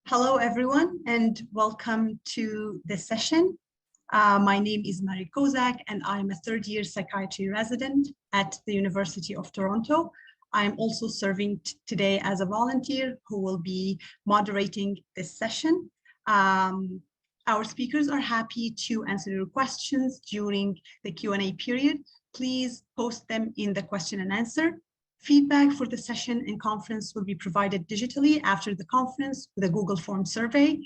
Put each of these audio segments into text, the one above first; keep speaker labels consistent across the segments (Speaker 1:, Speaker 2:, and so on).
Speaker 1: Hello, everyone, and welcome to this session. My name is Mary Kozak, and I'm a third-year psychiatry resident at the University of Toronto. I'm also serving today as a volunteer who will be moderating this session. Our speakers are happy to answer your questions during the Q&A period. Please post them in the question and answer. Feedback for the session and conference will be provided digitally after the conference with a Google Form survey.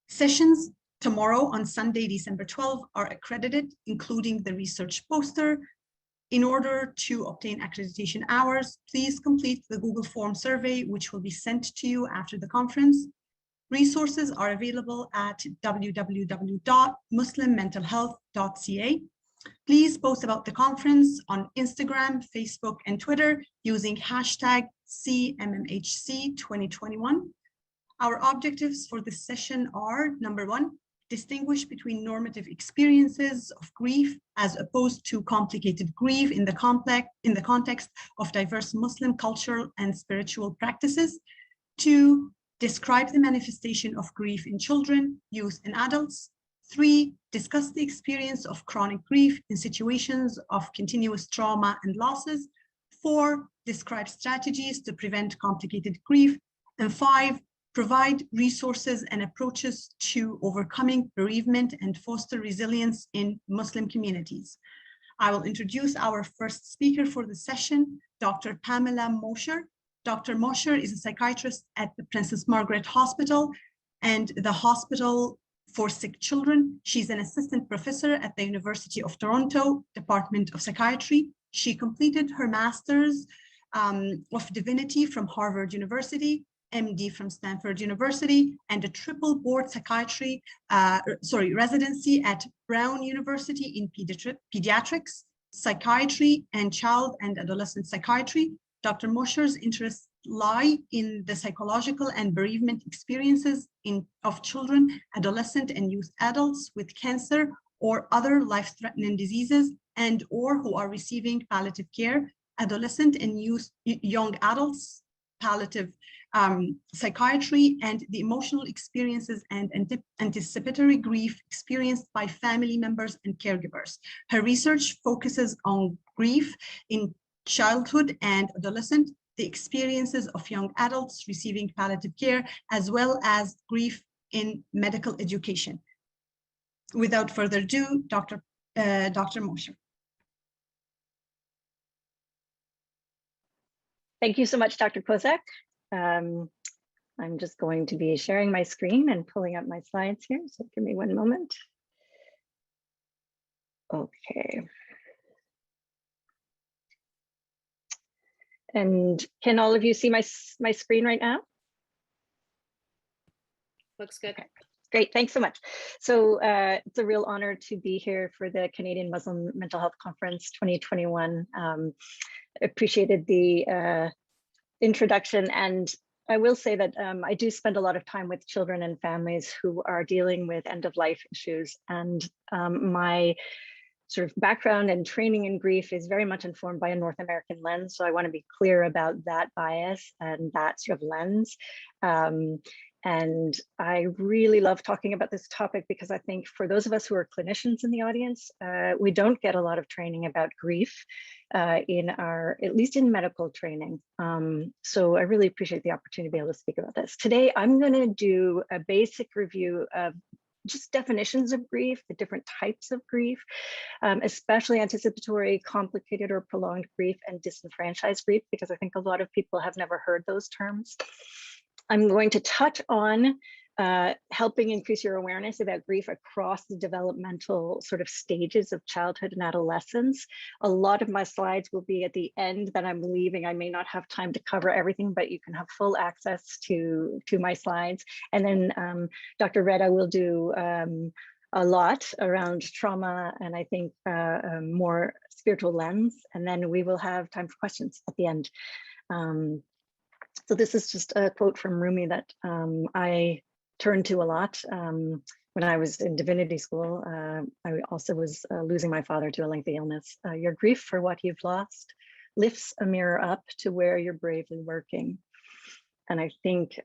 Speaker 1: Sessions tomorrow on Sunday, December 12, are accredited, including the research poster. In order to obtain accreditation hours, please complete the Google Form survey, which will be sent to you after the conference. Resources are available at www.muslimmentalhealth.ca. Please post about the conference on Instagram, Facebook, and Twitter using hashtag CMMHC2021. Our objectives for this session are: number one, distinguish between normative experiences of grief as opposed to complicated grief in the context of diverse Muslim cultural and spiritual practices. Two, describe the manifestation of grief in children, youth, and adults. Three, discuss the experience of chronic grief in situations of continuous trauma and losses. Four, describe strategies to prevent complicated grief. And five, provide resources and approaches to overcoming bereavement and foster resilience in Muslim communities. I will introduce our first speaker for the session, Dr. Pamela Mosher. Dr. Mosher is a psychiatrist at the Princess Margaret Hospital and the Hospital for Sick Children. She's an assistant professor at the University of Toronto, Department of Psychiatry. She completed her Master's of Divinity from Harvard University, MD from Stanford University, and a triple board psychiatry residency at Brown University in pediatrics, psychiatry, and child and adolescent psychiatry. Dr. Mosher's interests lie in the psychological and bereavement experiences of children, adolescent, and youth adults with cancer or other life-threatening diseases and or who are receiving palliative care, adolescent and young adults, palliative psychiatry, and the emotional experiences and anticipatory grief experienced by family members and caregivers. Her research focuses on grief in childhood and adolescent, the experiences of young adults receiving palliative care, as well as grief in medical education. Without further ado, Dr. Mosher.
Speaker 2: Thank you so much, Dr. Kozak. I'm just going to be sharing my screen and pulling up my slides here, so give me one moment. Okay. And can all of you see my screen right now?
Speaker 3: Looks good.
Speaker 2: Okay. Great, thanks so much. So it's a real honor to be here for the Canadian Muslim Mental Health Conference 2021. Appreciated the introduction, and I will say that I do spend a lot of time with children and families who are dealing with end-of-life issues, and my sort of background and training in grief is very much informed by a North American lens. So I want to be clear about that bias and that sort of lens. And I really love talking about this topic because I think for those of us who are clinicians in the audience, we don't get a lot of training about grief in our, at least in medical training. So I really appreciate the opportunity to be able to speak about this. Today, I'm going to do a basic review of just definitions of grief, the different types of grief, especially anticipatory, complicated, or prolonged grief, and disenfranchised grief, because I think a lot of people have never heard those terms. I'm going to touch on helping increase your awareness about grief across the developmental sort of stages of childhood and adolescence. A lot of my slides will be at the end that I'm leaving. I may not have time to cover everything, but you can have full access to my slides. And then Dr. Reda will do a lot around trauma and I think a more spiritual lens. And then we will have time for questions at the end. So this is just a quote from Rumi that I turned to a lot when I was in divinity school. I also was losing my father to a lengthy illness. Your grief for what you've lost lifts a mirror up to where you're bravely working. And I think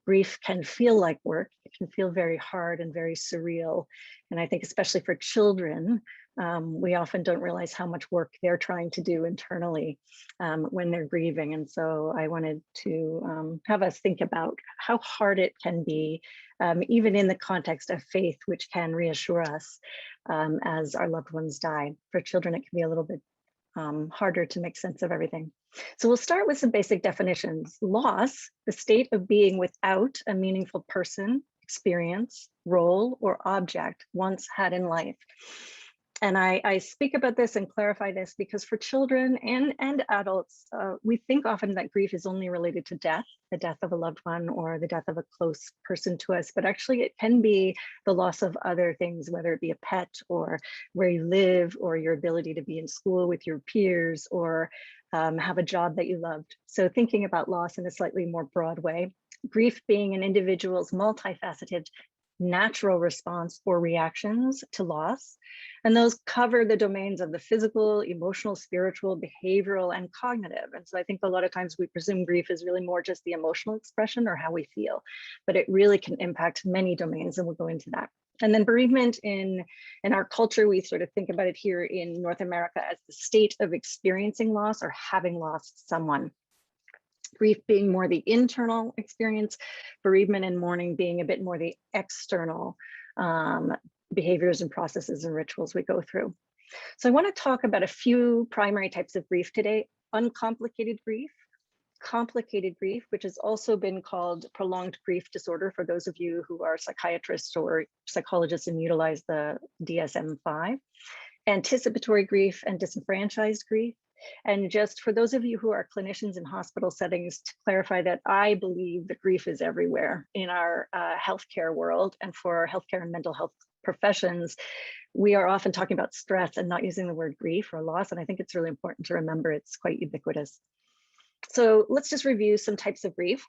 Speaker 2: grief can feel like work. It can feel very hard and very surreal. And I think especially for children, we often don't realize how much work they're trying to do internally when they're grieving. And so I wanted to have us think about how hard it can be, even in the context of faith, which can reassure us as our loved ones die. For children, it can be a little bit harder to make sense of everything. So we'll start with some basic definitions. Loss, the state of being without a meaningful person, experience, role, or object once had in life. And I speak about this and clarify this because for children and adults, we think often that grief is only related to death, the death of a loved one or the death of a close person to us, but actually it can be the loss of other things, whether it be a pet or where you live or your ability to be in school with your peers or have a job that you loved. So thinking about loss in a slightly more broad way, grief being an individual's multifaceted natural response or reactions to loss. And those cover the domains of the physical, emotional, spiritual, behavioral, and cognitive. And so I think a lot of times we presume grief is really more just the emotional expression or how we feel, but it really can impact many domains, and we'll go into that. And then bereavement in our culture, we sort of think about it here in North America as the state of experiencing loss or having lost someone. Grief being more the internal experience, bereavement and mourning being a bit more the external behaviors and processes and rituals we go through. So I want to talk about a few primary types of grief today: uncomplicated grief, complicated grief, which has also been called prolonged grief disorder for those of you who are psychiatrists or psychologists and utilize the DSM-5, anticipatory grief, and disenfranchised grief. And just for those of you who are clinicians in hospital settings, to clarify that I believe that grief is everywhere in our healthcare world, and for our healthcare and mental health professions, we are often talking about stress and not using the word grief or loss. And I think it's really important to remember it's quite ubiquitous. So let's just review some types of grief.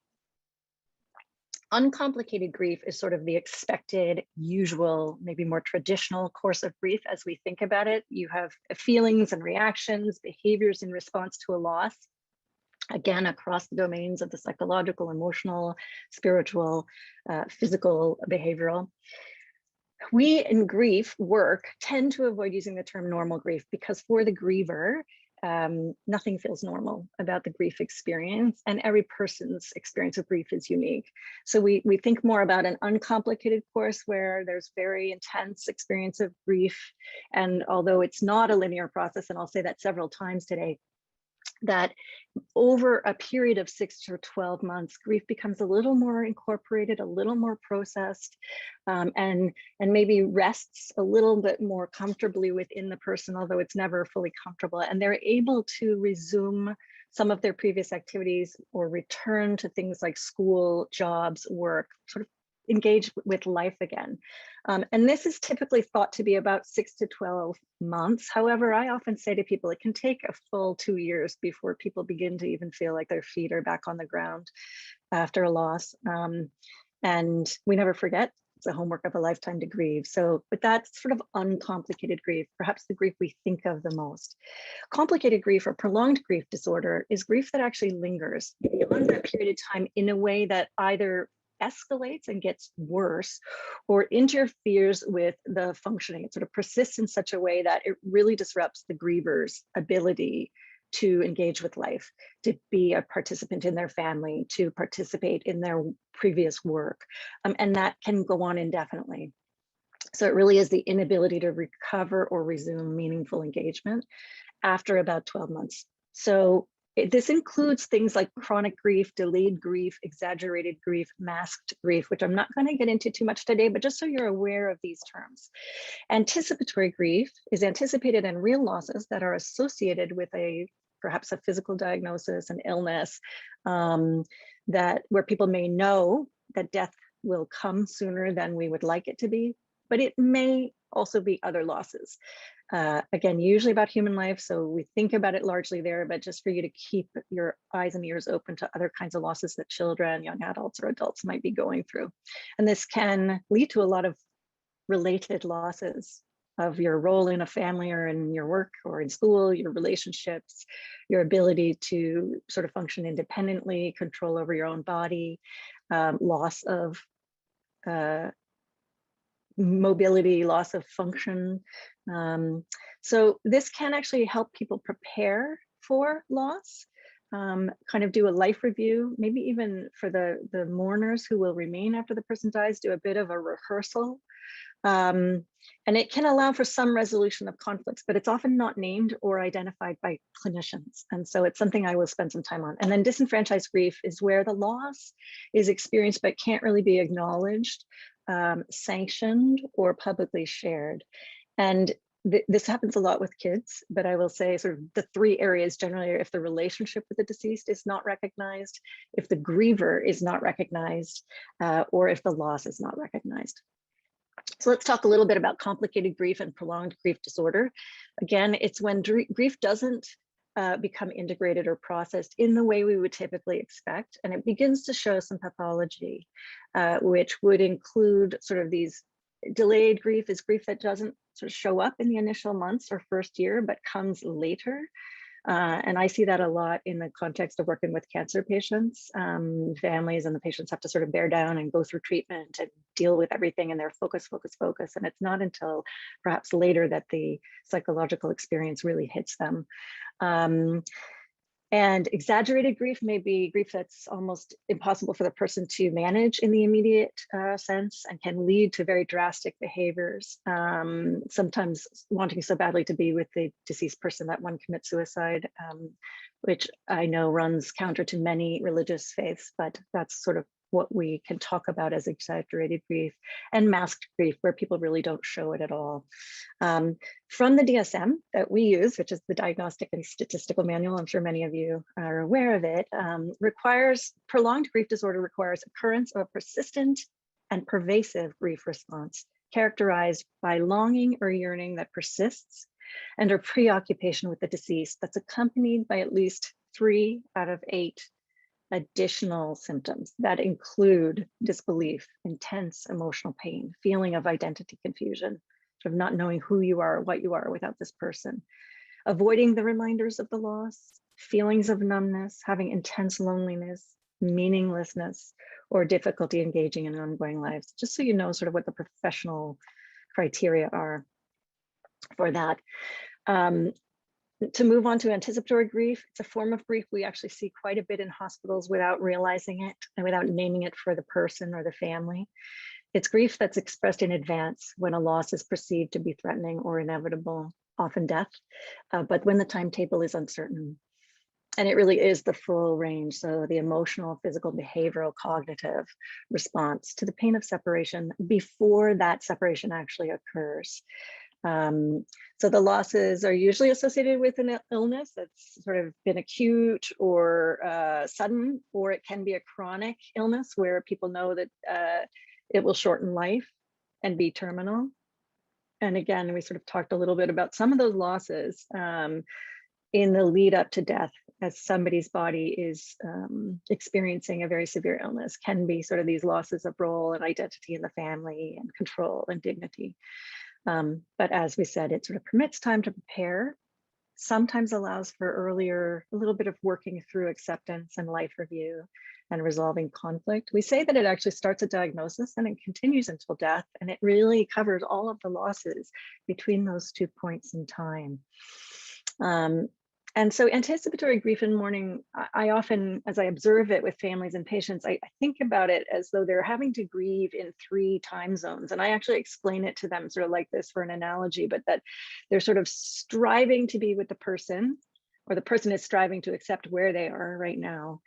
Speaker 2: Uncomplicated grief is sort of the expected, usual, maybe more traditional course of grief as we think about it. You have feelings and reactions, behaviors in response to a loss, again, across the domains of the psychological, emotional, spiritual, physical, behavioral. We in grief work tend to avoid using the term normal grief because for the griever, nothing feels normal about the grief experience, and every person's experience of grief is unique. So we think more about an uncomplicated course where there's very intense experience of grief. And although it's not a linear process, and I'll say that several times today, that over a period of 6 to 12 months, grief becomes a little more incorporated, a little more processed, and maybe rests a little bit more comfortably within the person, although it's never fully comfortable. And they're able to resume some of their previous activities or return to things like school, jobs, work, sort of engage with life again. And this is typically thought to be about 6 to 12 months. However, I often say to people, it can take a full 2 years before people begin to even feel like their feet are back on the ground after a loss. And we never forget, it's a homework of a lifetime to grieve. So, but that's sort of uncomplicated grief, perhaps the grief we think of the most. Complicated grief or prolonged grief disorder is grief that actually lingers beyond that period of time in a way that either escalates and gets worse or interferes with the functioning. It sort of persists in such a way that it really disrupts the griever's ability to engage with life, to be a participant in their family, to participate in their previous work. And that can go on indefinitely. So it really is the inability to recover or resume meaningful engagement after about 12 months. So this includes things like chronic grief, delayed grief, exaggerated grief, masked grief, which I'm not going to get into too much today, but just so you're aware of these terms. Anticipatory grief is anticipated and real losses that are associated with perhaps a physical diagnosis, an illness, that where people may know that death will come sooner than we would like it to be, but it may also be other losses. Again, usually about human life, so we think about it largely there, but just for you to keep your eyes and ears open to other kinds of losses that children, young adults, or adults might be going through. And this can lead to a lot of related losses. of your role in a family or in your work or in school, your relationships, your ability to sort of function independently, control over your own body, loss of mobility, loss of function. So this can actually help people prepare for loss, kind of do a life review, maybe even for the mourners who will remain after the person dies, do a bit of a rehearsal. And it can allow for some resolution of conflicts, but it's often not named or identified by clinicians. And so it's something I will spend some time on. And then disenfranchised grief is where the loss is experienced, but can't really be acknowledged, sanctioned, or publicly shared. And this happens a lot with kids, but I will say sort of the three areas generally are if the relationship with the deceased is not recognized, if the griever is not recognized, or if the loss is not recognized. So let's talk a little bit about complicated grief and prolonged grief disorder. Again, it's when grief doesn't become integrated or processed in the way we would typically expect, and it begins to show some pathology, which would include sort of these delayed grief is grief that doesn't sort of show up in the initial months or first year, but comes later. And I see that a lot in the context of working with cancer patients. Families and the patients have to sort of bear down and go through treatment and deal with everything, and they're focus. And it's not until perhaps later that the psychological experience really hits them. And exaggerated grief may be grief that's almost impossible for the person to manage in the immediate sense, and can lead to very drastic behaviors, sometimes wanting so badly to be with the deceased person that one commits suicide, which I know runs counter to many religious faiths, but that's sort of what we can talk about as exaggerated grief, and masked grief, where people really don't show it at all. From the DSM that we use, which is the Diagnostic and Statistical Manual, I'm sure many of you are aware of it, prolonged grief disorder requires occurrence of a persistent and pervasive grief response, characterized by longing or yearning that persists, and or preoccupation with the deceased that's accompanied by at least 3 out of 8 additional symptoms that include disbelief, intense emotional pain, feeling of identity confusion, sort of not knowing who you are or what you are without this person, avoiding the reminders of the loss, feelings of numbness, having intense loneliness, meaninglessness, or difficulty engaging in ongoing lives, just so you know sort of what the professional criteria are for that. To move on to anticipatory grief, it's a form of grief we actually see quite a bit in hospitals without realizing it and without naming it for the person or the family. It's grief that's expressed in advance when a loss is perceived to be threatening or inevitable, often death, but when the timetable is uncertain. And it really is the full range. So the emotional, physical, behavioral, cognitive response to the pain of separation before that separation actually occurs. So the losses are usually associated with an illness that's sort of been acute or sudden, or it can be a chronic illness where people know that it will shorten life and be terminal. And again, we sort of talked a little bit about some of those losses in the lead up to death, as somebody's body is experiencing a very severe illness, can be sort of these losses of role and identity in the family and control and dignity. But as we said, it sort of permits time to prepare, sometimes allows for earlier, a little bit of working through acceptance and life review and resolving conflict. We say that it actually starts at diagnosis and it continues until death, and it really covers all of the losses between those 2 points in time. And so anticipatory grief and mourning, I often, as I observe it with families and patients, I think about it as though they're having to grieve in 3 time zones. And I actually explain it to them sort of like this for an analogy, but that they're sort of striving to be with the person, or the person is striving to accept where they are right now,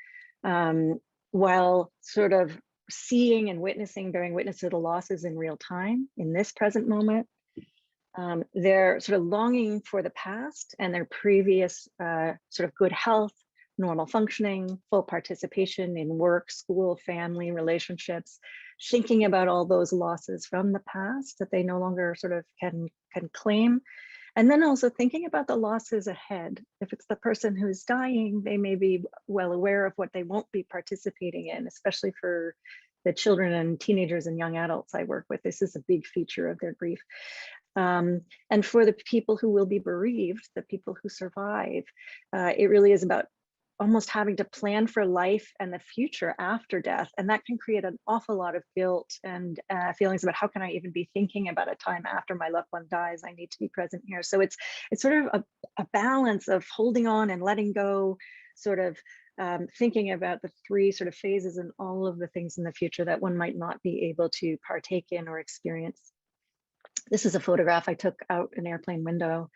Speaker 2: while sort of seeing and witnessing, bearing witness to the losses in real time in this present moment. They're sort of longing for the past and their previous sort of good health, normal functioning, full participation in work, school, family, relationships, thinking about all those losses from the past that they no longer sort of can claim. And then also thinking about the losses ahead. If it's the person who's dying, they may be well aware of what they won't be participating in, especially for the children and teenagers and young adults I work with. This is a big feature of their grief. And for the people who will be bereaved, the people who survive, it really is about almost having to plan for life and the future after death. And that can create an awful lot of guilt and feelings about how can I even be thinking about a time after my loved one dies? I need to be present here. So it's sort of a balance of holding on and letting go, sort of thinking about the three sort of phases and all of the things in the future that one might not be able to partake in or experience. This is a photograph I took out an airplane window,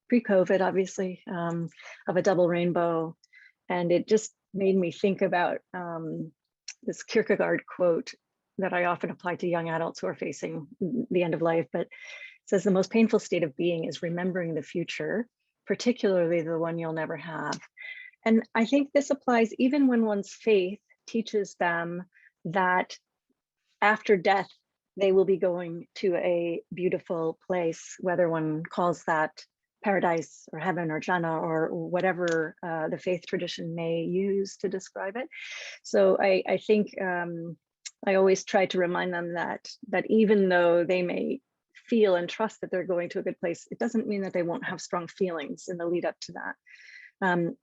Speaker 2: pre-COVID, obviously, of a double rainbow. And it just made me think about this Kierkegaard quote that I often apply to young adults who are facing the end of life, but it says the most painful state of being is remembering the future, particularly the one you'll never have. And I think this applies even when one's faith teaches them that after death, they will be going to a beautiful place, whether one calls that paradise or heaven or Jannah or whatever the faith tradition may use to describe it. So I think I always try to remind them that even though they may feel and trust that they're going to a good place, it doesn't mean that they won't have strong feelings in the lead up to that.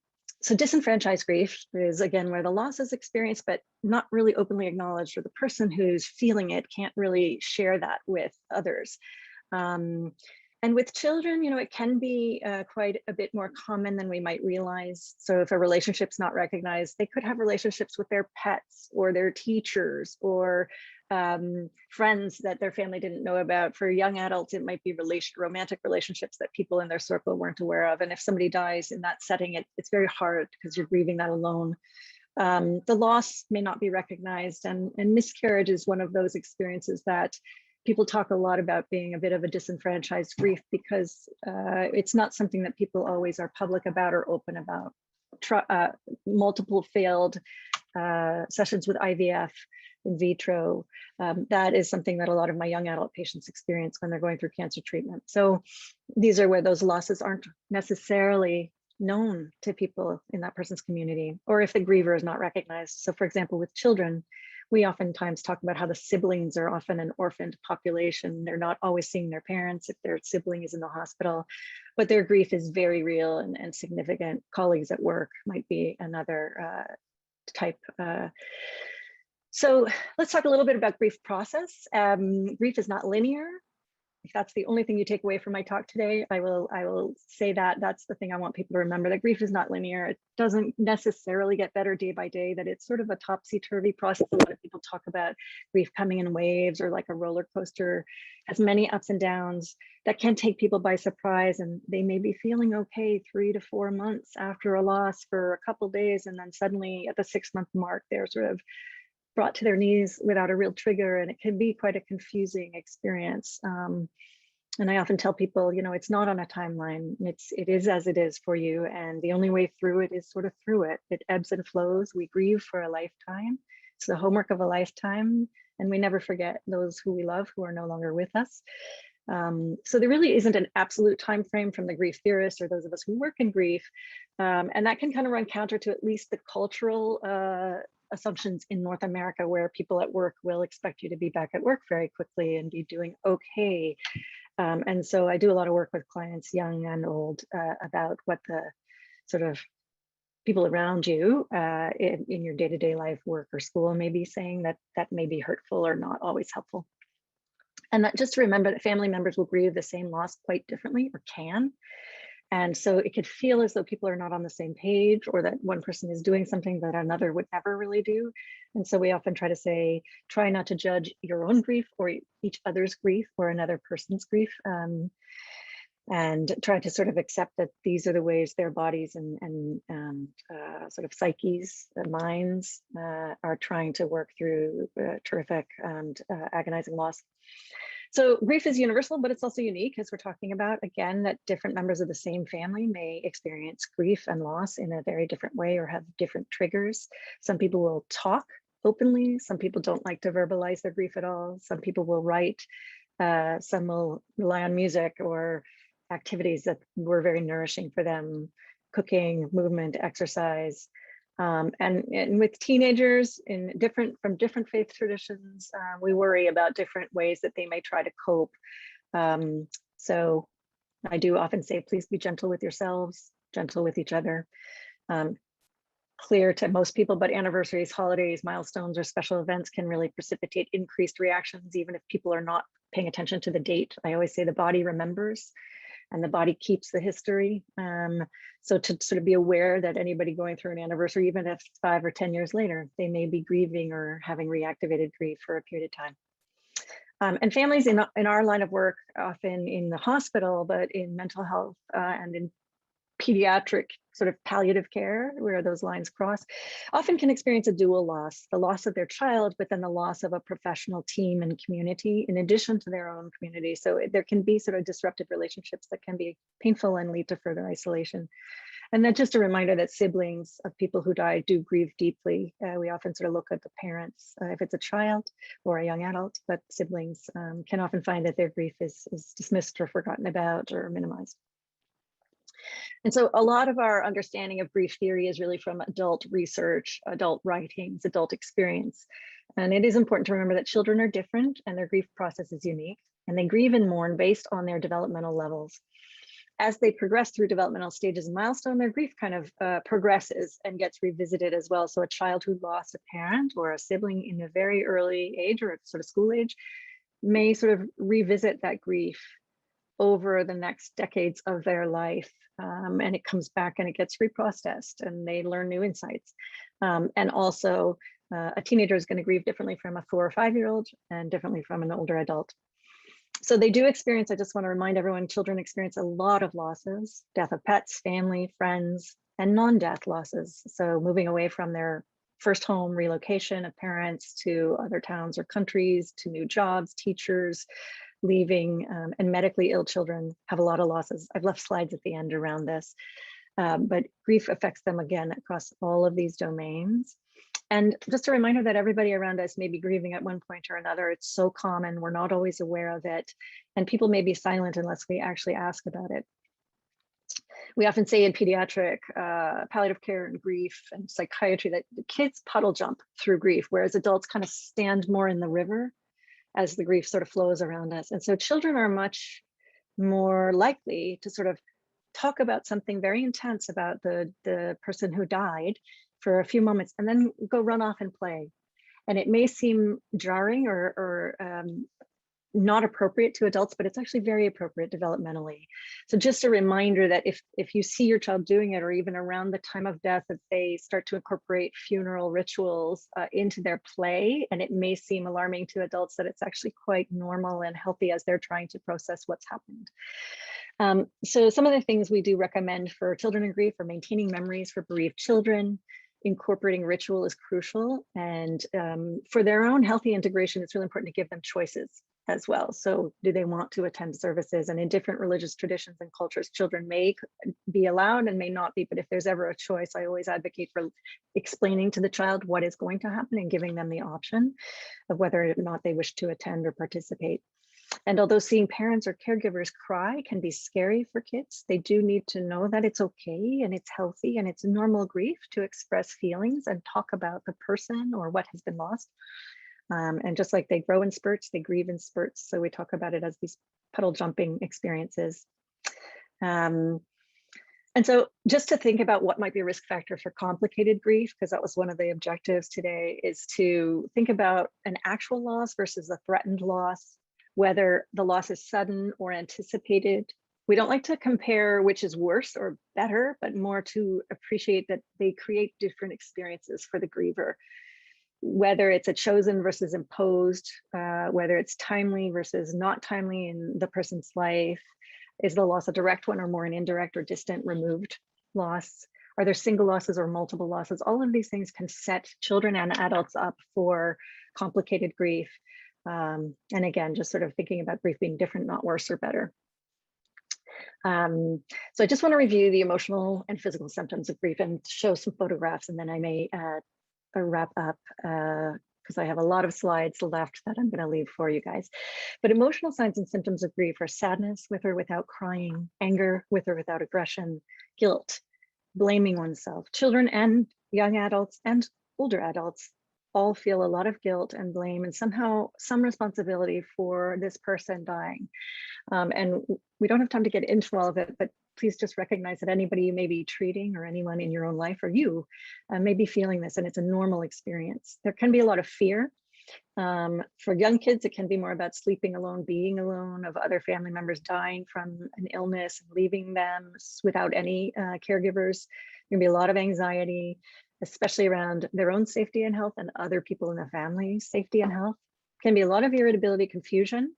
Speaker 2: So disenfranchised grief is, again, where the loss is experienced, but not really openly acknowledged, or the person who's feeling it can't really share that with others. And with children, it can be quite a bit more common than we might realize. So if a relationship's not recognized, they could have relationships with their pets or their teachers or friends that their family didn't know about. For young adults, it might be romantic relationships that people in their circle weren't aware of. And if somebody dies in that setting, it's very hard because you're grieving that alone. The loss may not be recognized, and miscarriage is one of those experiences that people talk a lot about being a bit of a disenfranchised grief because it's not something that people always are public about or open about. Multiple failed sessions with IVF, in vitro, that is something that a lot of my young adult patients experience when they're going through cancer treatment. So these are where those losses aren't necessarily known to people in that person's community, or if the griever is not recognized. So for example, with children, we oftentimes talk about how the siblings are often an orphaned population. They're not always seeing their parents if their sibling is in the hospital, but their grief is very real and significant. Colleagues at work might be another type. So let's talk a little bit about grief process. Grief is not linear. If that's the only thing you take away from my talk today, I will say that that's the thing I want people to remember, that grief is not linear. It doesn't necessarily get better day by day, that it's sort of a topsy-turvy process. A lot of people talk about grief coming in waves or like a roller coaster, has many ups and downs that can take people by surprise, and they may be feeling okay 3 to 4 months after a loss for a couple days, and then suddenly at the 6-month mark, they're sort of brought to their knees without a real trigger, and it can be quite a confusing experience. And I often tell people, it's not on a timeline. It is as it is for you, and the only way through it is sort of through it. It ebbs and flows. We grieve for a lifetime. It's the homework of a lifetime, and we never forget those who we love who are no longer with us. So there really isn't an absolute time frame from the grief theorists or those of us who work in grief, and that can kind of run counter to at least the cultural assumptions in North America, where people at work will expect you to be back at work very quickly and be doing okay. And so I do a lot of work with clients, young and old, about what the sort of people around you in your day-to-day life, work or school, may be saying that may be hurtful or not always helpful. And that, just to remember that family members will grieve the same loss quite differently, or can. And so it could feel as though people are not on the same page, or that one person is doing something that another would never really do. And so we often try to say, try not to judge your own grief or each other's grief or another person's grief, and try to sort of accept that these are the ways their bodies and sort of psyches, minds are trying to work through terrific and agonizing loss. So grief is universal, but it's also unique, as we're talking about, again, that different members of the same family may experience grief and loss in a very different way or have different triggers. Some people will talk openly. Some people don't like to verbalize their grief at all. Some people will write. Some will rely on music or activities that were very nourishing for them: cooking, movement, exercise. And with teenagers from different faith traditions, we worry about different ways that they may try to cope. So I do often say, please be gentle with yourselves, gentle with each other. Clear to most people, but anniversaries, holidays, milestones, or special events can really precipitate increased reactions, even if people are not paying attention to the date. I always say the body remembers and the body keeps the history. So to sort of be aware that anybody going through an anniversary, even if it's 5 or 10 years later, they may be grieving or having reactivated grief for a period of time. And families in our line of work, often in the hospital, but in mental health and in pediatric sort of palliative care, where those lines cross, often can experience a dual loss, the loss of their child, but then the loss of a professional team and community in addition to their own community. So there can be sort of disrupted relationships that can be painful and lead to further isolation. And then just a reminder that siblings of people who die do grieve deeply. We often sort of look at the parents, if it's a child or a young adult, but siblings can often find that their grief is dismissed or forgotten about or minimized. And so a lot of our understanding of grief theory is really from adult research, adult writings, adult experience. And it is important to remember that children are different and their grief process is unique, and they grieve and mourn based on their developmental levels. As they progress through developmental stages and milestone, their grief kind of progresses and gets revisited as well. So a child who lost a parent or a sibling in a very early age or sort of school age may sort of revisit that grief over the next decades of their life. And it comes back and it gets reprocessed and they learn new insights. And also a teenager is going to grieve differently from a 4 or 5-year-old and differently from an older adult. So they do experience, I just want to remind everyone, children experience a lot of losses, death of pets, family, friends, and non-death losses. So moving away from their first home, relocation of parents to other towns or countries, to new jobs, teachers, leaving, and medically ill children have a lot of losses. I've left slides at the end around this, but grief affects them again across all of these domains. And just a reminder that everybody around us may be grieving at one point or another. It's so common, we're not always aware of it, and people may be silent unless we actually ask about it. We often say in pediatric palliative care and grief and psychiatry that the kids puddle jump through grief, whereas adults kind of stand more in the river as the grief sort of flows around us. And so children are much more likely to sort of talk about something very intense about the person who died for a few moments and then go run off and play. And it may seem jarring or not appropriate to adults, but it's actually very appropriate developmentally. So just a reminder that if you see your child doing it, or even around the time of death, that they start to incorporate funeral rituals into their play, and it may seem alarming to adults, that it's actually quite normal and healthy as they're trying to process what's happened. So some of the things we do recommend for children in grief are maintaining memories for bereaved children. Incorporating ritual is crucial, and for their own healthy integration, it's really important to give them choices as well. So do they want to attend services? And in different religious traditions and cultures, children may be allowed and may not be, but if there's ever a choice, I always advocate for explaining to the child what is going to happen and giving them the option of whether or not they wish to attend or participate. And although seeing parents or caregivers cry can be scary for kids, they do need to know that it's okay and it's healthy and it's normal grief to express feelings and talk about the person or what has been lost. And just like they grow in spurts, they grieve in spurts. So we talk about it as these puddle jumping experiences. And so just to think about what might be a risk factor for complicated grief, because that was one of the objectives today, is to think about an actual loss versus a threatened loss, whether the loss is sudden or anticipated. We don't like to compare which is worse or better, but more to appreciate that they create different experiences for the griever. Whether it's a chosen versus imposed, whether it's timely versus not timely in the person's life. Is the loss a direct one or more an indirect or distant removed loss? Are there single losses or multiple losses? All of these things can set children and adults up for complicated grief. And again, just sort of thinking about grief being different, not worse or better. So I just want to review the emotional and physical symptoms of grief and show some photographs, and then I may wrap up because I have a lot of slides left that I'm going to leave for you guys. But emotional signs and symptoms of grief are sadness with or without crying, anger with or without aggression, guilt, blaming oneself. Children and young adults and older adults all feel a lot of guilt and blame and somehow some responsibility for this person dying. And we don't have time to get into all of it, but please just recognize that anybody you may be treating or anyone in your own life or you may be feeling this, and it's a normal experience. There can be a lot of fear. For young kids, it can be more about sleeping alone, being alone, of other family members dying from an illness and leaving them without any caregivers. There can be a lot of anxiety, especially around their own safety and health and other people in the family's safety and health. Can be a lot of irritability, confusion.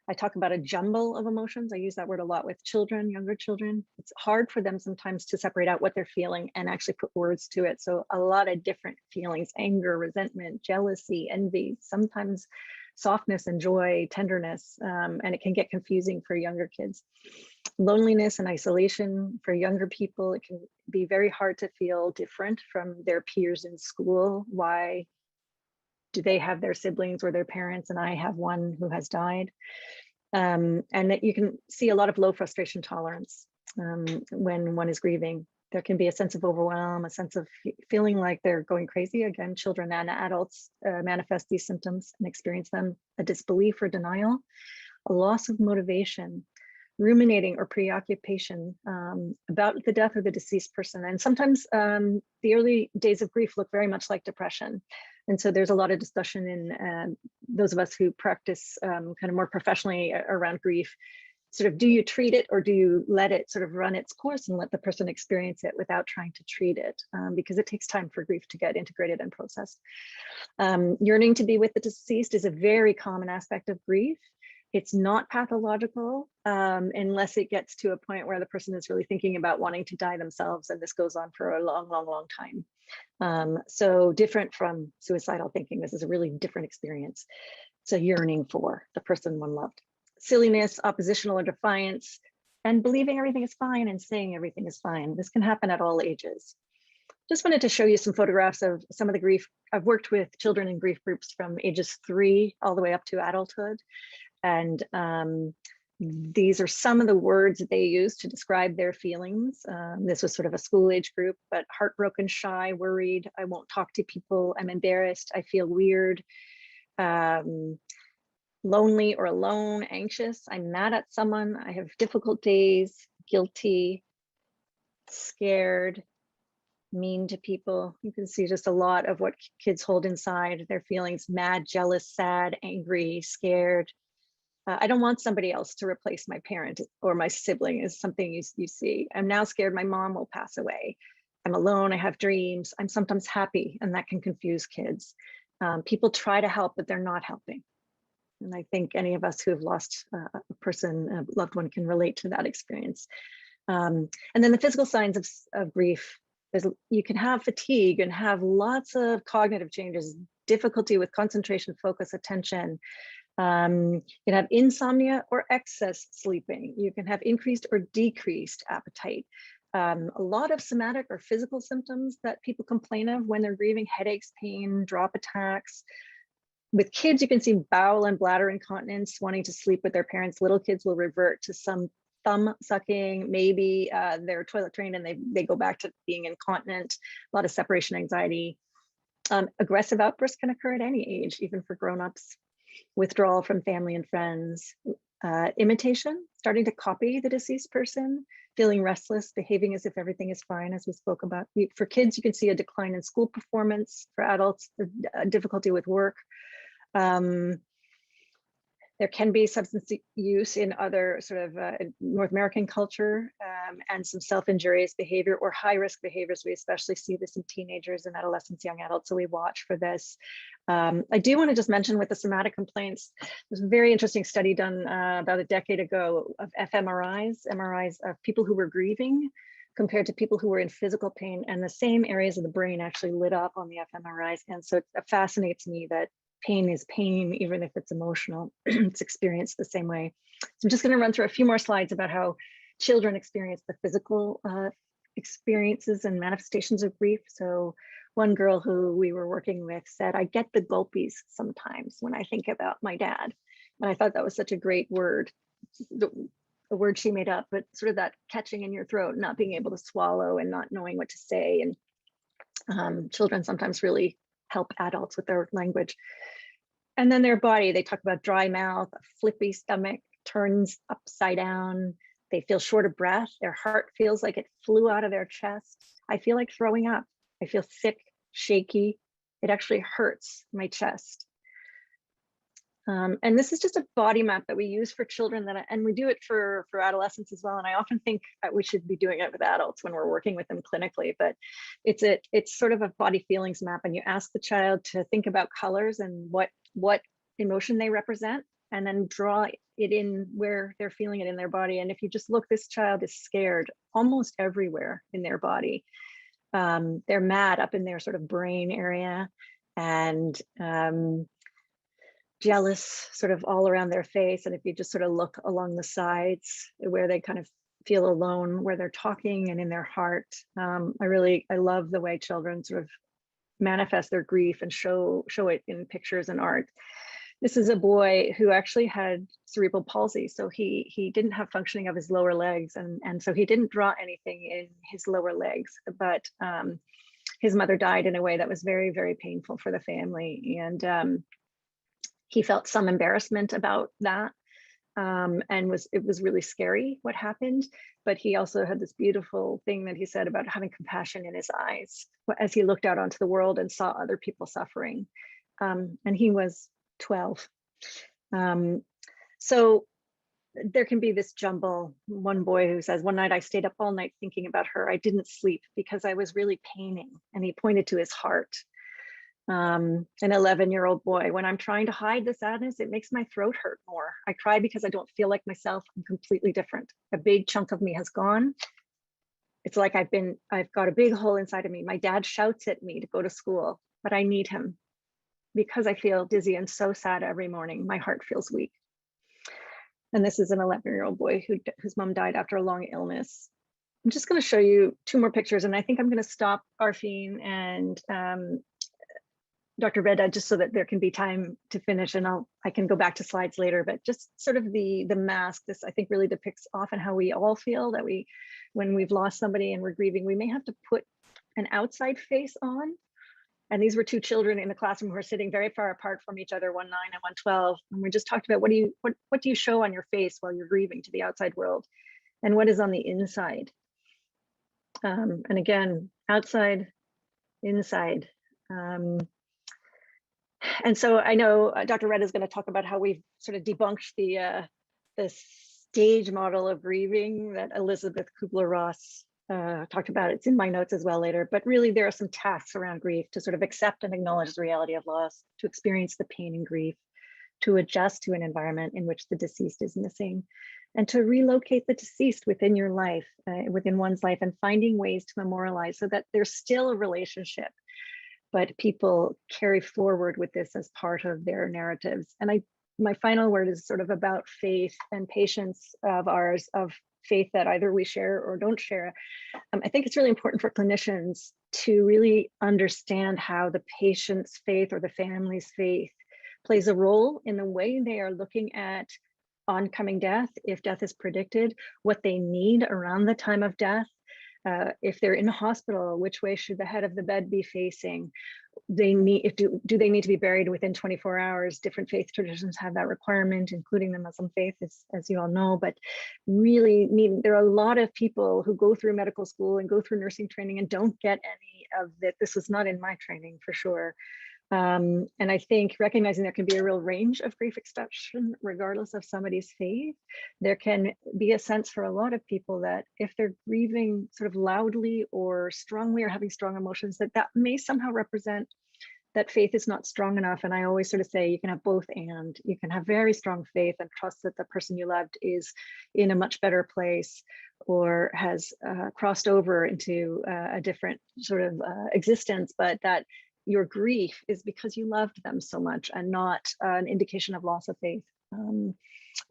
Speaker 2: I talk about a jumble of emotions. I use that word a lot with children, younger children. It's hard for them sometimes to separate out what they're feeling and actually put words to it. So a lot of different feelings: anger, resentment, jealousy, envy, sometimes softness and joy, tenderness, and it can get confusing for younger kids. Loneliness and isolation for younger people. It can be very hard to feel different from their peers in school. Why do they have their siblings or their parents and I have one who has died? And that you can see a lot of low frustration tolerance when one is grieving. There can be a sense of overwhelm, a sense of feeling like they're going crazy. Again, children and adults manifest these symptoms and experience them. A disbelief or denial, a loss of motivation, ruminating or preoccupation about the death of the deceased person. And sometimes the early days of grief look very much like depression. And so there's a lot of discussion in those of us who practice kind of more professionally around grief. Sort of, do you treat it or do you let it sort of run its course and let the person experience it without trying to treat it? Because it takes time for grief to get integrated and processed. Yearning to be with the deceased is a very common aspect of grief. It's not pathological unless it gets to a point where the person is really thinking about wanting to die themselves, and this goes on for a long, long, long time. So different from suicidal thinking. This is a really different experience. It's a yearning for the person one loved. Silliness, oppositional or defiance, and believing everything is fine and saying everything is fine. This can happen at all ages. Just wanted to show you some photographs of some of the grief. I've worked with children in grief groups from ages 3 all the way up to adulthood. And these are some of the words that they use to describe their feelings. This was sort of a school age group, but heartbroken, shy, worried, I won't talk to people, I'm embarrassed, I feel weird, lonely or alone, anxious, I'm mad at someone, I have difficult days, guilty, scared, mean to people. You can see just a lot of what kids hold inside, their feelings: mad, jealous, sad, angry, scared. I don't want somebody else to replace my parent or my sibling is something you see. I'm now scared my mom will pass away. I'm alone, I have dreams. I'm sometimes happy, and that can confuse kids. People try to help, but they're not helping. And I think any of us who have lost a person, a loved one, can relate to that experience. And then the physical signs of grief. You can have fatigue and have lots of cognitive changes, difficulty with concentration, focus, attention. You can have insomnia or excess sleeping. You can have increased or decreased appetite. A lot of somatic or physical symptoms that people complain of when they're grieving: headaches, pain, drop attacks. With kids, you can see bowel and bladder incontinence, wanting to sleep with their parents. Little kids will revert to some thumb sucking, maybe they're toilet trained and they go back to being incontinent. A lot of separation anxiety. Aggressive outbursts can occur at any age, even for grown-ups. Withdrawal from family and friends. Imitation, starting to copy the deceased person, feeling restless, behaving as if everything is fine, as we spoke about. For kids, you can see a decline in school performance. For adults, difficulty with work. There can be substance use in other sort of North American culture, and some self-injurious behavior or high-risk behaviors. We especially see this in teenagers and adolescents, young adults, so we watch for this. I do want to just mention with the somatic complaints, there's a very interesting study done about a decade ago of MRIs of people who were grieving compared to people who were in physical pain, and the same areas of the brain actually lit up on the fMRIs. And so it fascinates me that pain is pain, even if it's emotional. It's experienced the same way. So I'm just going to run through a few more slides about how children experience the physical experiences and manifestations of grief. So one girl who we were working with said, I get the gulpies sometimes when I think about my dad. And I thought that was such a great word, a word she made up, but sort of that catching in your throat, not being able to swallow and not knowing what to say. And children sometimes really help adults with their language. And then their body, they talk about dry mouth, a flippy stomach, turns upside down. They feel short of breath. Their heart feels like it flew out of their chest. I feel like throwing up. I feel sick, shaky. It actually hurts my chest. And this is just a body map that we use for children, and we do it for adolescents as well. And I often think that we should be doing it with adults when we're working with them clinically, but it's sort of a body feelings map. And you ask the child to think about colors and what emotion they represent, and then draw it in where they're feeling it in their body. And if you just look, this child is scared almost everywhere in their body. They're mad up in their sort of brain area, and jealous sort of all around their face. And if you just sort of look along the sides where they kind of feel alone, where they're talking, and in their heart, I love the way children sort of manifest their grief and show it in pictures and art. This is a boy who actually had cerebral palsy. So he didn't have functioning of his lower legs. And so he didn't draw anything in his lower legs, but his mother died in a way that was very, very painful for the family. And he felt some embarrassment about that. And it was really scary what happened. But he also had this beautiful thing that he said about having compassion in his eyes as he looked out onto the world and saw other people suffering. And he was 12. So there can be this jumble. One boy who says, one night I stayed up all night thinking about her. I didn't sleep because I was really paining. And he pointed to his heart. An 11-year-old boy, when I'm trying to hide the sadness, it makes my throat hurt more. I cry because I don't feel like myself. I'm completely different. A big chunk of me has gone. It's like I've got a big hole inside of me. My dad shouts at me to go to school, but I need him because I feel dizzy and so sad every morning. My heart feels weak. And this is an 11-year-old boy whose mom died after a long illness. I'm just going to show you two more pictures, and I think I'm going to stop Arfine and Dr. Reda, just so that there can be time to finish, and I can go back to slides later, but just sort of the mask, this I think really depicts often how we all feel, that when we've lost somebody and we're grieving, we may have to put an outside face on. And these were two children in the classroom who are sitting very far apart from each other, 1 9 and 1 12. And we just talked about what do you show on your face while you're grieving to the outside world, and what is on the inside. And again, outside, inside. And so I know Dr. Reda is going to talk about how we've sort of debunked the stage model of grieving that Elizabeth Kubler-Ross talked about. It's in my notes as well later, but really there are some tasks around grief to sort of accept and acknowledge the reality of loss, to experience the pain and grief, to adjust to an environment in which the deceased is missing, and to relocate the deceased within your life, within one's life, and finding ways to memorialize so that there's still a relationship, but people carry forward with this as part of their narratives. And my final word is sort of about faith and patience of ours, of faith that either we share or don't share. I think it's really important for clinicians to really understand how the patient's faith or the family's faith plays a role in the way they are looking at oncoming death, if death is predicted, what they need around the time of death. If they're in a hospital, which way should the head of the bed be facing? Do they need to be buried within 24 hours? Different faith traditions have that requirement, including the Muslim faith, as you all know. But really, there are a lot of people who go through medical school and go through nursing training and don't get any of it. This was not in my training for sure. And I think recognizing there can be a real range of grief expression, regardless of somebody's faith, there can be a sense for a lot of people that if they're grieving sort of loudly or strongly or having strong emotions, that may somehow represent that faith is not strong enough. And I always sort of say you can have both, and you can have very strong faith and trust that the person you loved is in a much better place or has crossed over into a different sort of existence, but that your grief is because you loved them so much and not an indication of loss of faith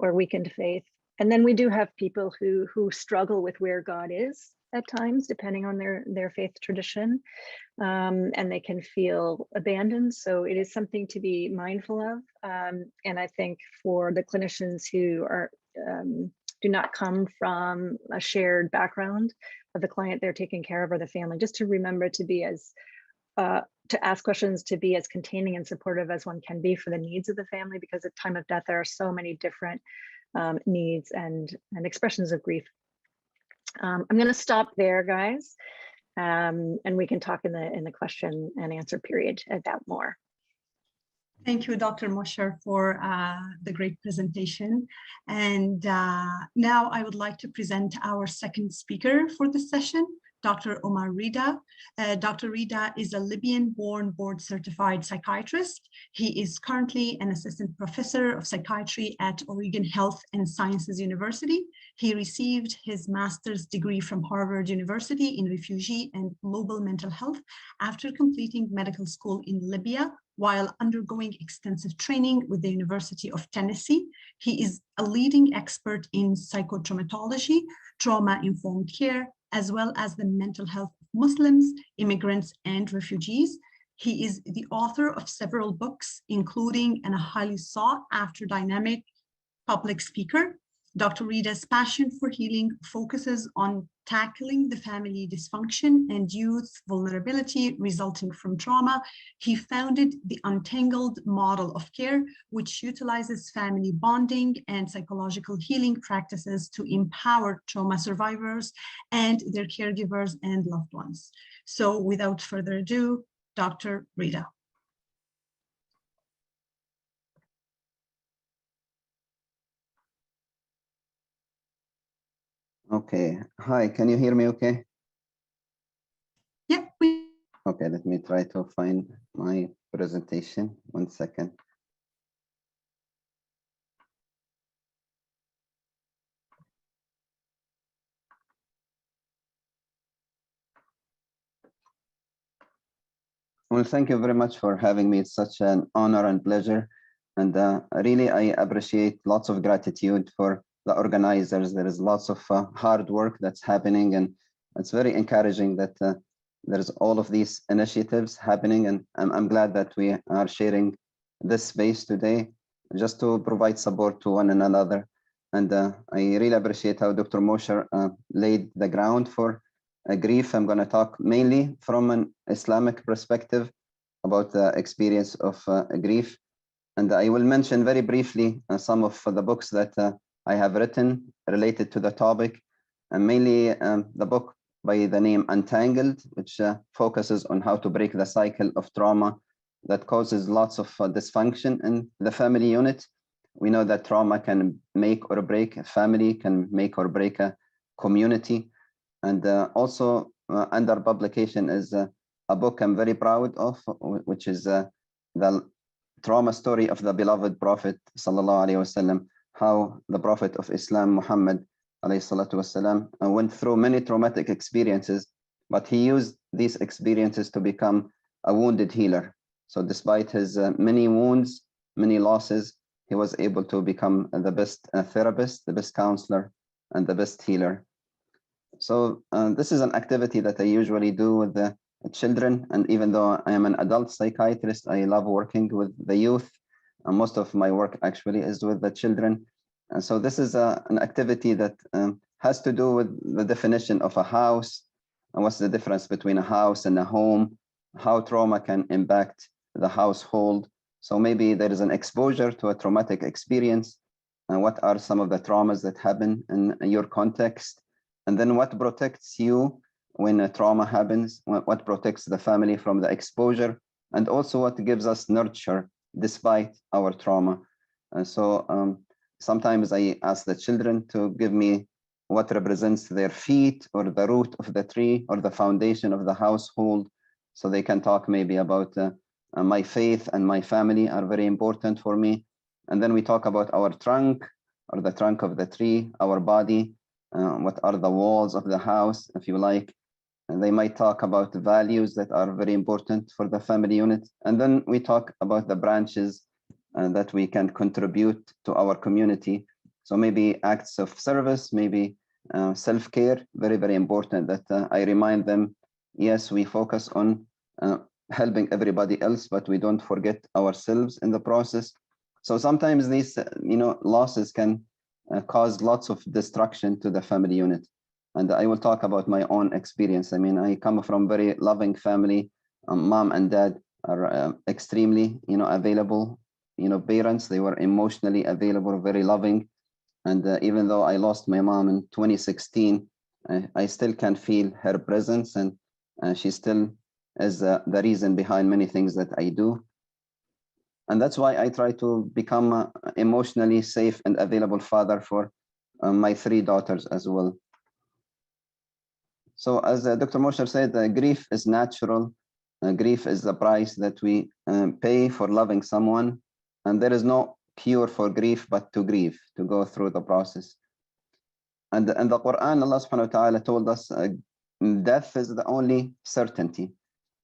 Speaker 2: or weakened faith. And then we do have people who struggle with where God is at times, depending on their faith tradition, and they can feel abandoned. So it is something to be mindful of. And I think for the clinicians who do not come from a shared background of the client they're taking care of or the family, just to remember to be as to ask questions, to be as containing and supportive as one can be for the needs of the family, because at time of death, there are so many different needs and expressions of grief. I'm going to stop there, guys, and we can talk in the question and answer period about more.
Speaker 1: Thank you, Dr. Mosher, for the great presentation. And now I would like to present our second speaker for this session, Dr. Omar Reda. Dr. Reda is a Libyan-born board-certified psychiatrist. He is currently an assistant professor of psychiatry at Oregon Health and Sciences University. He received his master's degree from Harvard University in refugee and global mental health after completing medical school in Libya, while undergoing extensive training with the University of Tennessee. He is a leading expert in psychotraumatology, trauma-informed care, as well as the mental health of Muslims, immigrants, and refugees. He is the author of several books, including and a highly sought after dynamic public speaker. Dr. Reda's passion for healing focuses on tackling the family dysfunction and youth vulnerability resulting from trauma. He founded the Untangled model of care, which utilizes family bonding and psychological healing practices to empower trauma survivors and their caregivers and loved ones. So without further ado, Dr. Reda.
Speaker 3: Okay. Hi, can you hear me okay?
Speaker 1: Yeah.
Speaker 3: Okay, let me try to find my presentation. 1 second. Well, thank you very much for having me. It's such an honor and pleasure. And really, I appreciate lots of gratitude for the organizers. There is lots of hard work that's happening, and it's very encouraging that there's all of these initiatives happening, and I'm glad that we are sharing this space today just to provide support to one another. And I really appreciate how Dr. Mosher laid the ground for grief. I'm going to talk mainly from an Islamic perspective about the experience of grief. And I will mention very briefly some of the books that I have written related to the topic, and mainly the book by the name Untangled, which focuses on how to break the cycle of trauma that causes lots of dysfunction in the family unit. We know that trauma can make or break a family, can make or break a community. And also under publication is a book I'm very proud of, which is the trauma story of the beloved Prophet sallallahu alaihi wasallam, how the Prophet of Islam, Muhammad alayhi salatu wasalam, went through many traumatic experiences, but he used these experiences to become a wounded healer. So despite his many wounds, many losses, he was able to become the best therapist, the best counselor, and the best healer. So this is an activity that I usually do with the children. And even though I am an adult psychiatrist, I love working with the youth. Most of my work actually is with the children. And so this is an activity that has to do with the definition of a house, and what's the difference between a house and a home, how trauma can impact the household. So maybe there is an exposure to a traumatic experience, and what are some of the traumas that happen in your context, and then what protects you when a trauma happens, what protects the family from the exposure, and also what gives us nurture despite our trauma. And so sometimes I ask the children to give me what represents their feet or the root of the tree or the foundation of the household, so they can talk maybe about my faith and my family are very important for me. And then we talk about our trunk or the trunk of the tree, our body, what are the walls of the house, if you like. And they might talk about the values that are very important for the family unit. And then we talk about the branches that we can contribute to our community. So maybe acts of service, maybe self-care, very, very important that I remind them, yes, we focus on helping everybody else, but we don't forget ourselves in the process. So sometimes these, losses can cause lots of destruction to the family unit. And I will talk about my own experience. I mean, I come from a very loving family. Mom and dad are extremely, available, parents. They were emotionally available, very loving. And even though I lost my mom in 2016, I still can feel her presence, and she still is the reason behind many things that I do. And that's why I try to become an emotionally safe and available father for my 3 daughters as well. So as Dr. Mosher said, grief is natural. Grief is the price that we pay for loving someone. And there is no cure for grief, but to grieve, to go through the process. And in the Quran, Allah subhanahu wa ta'ala told us death is the only certainty.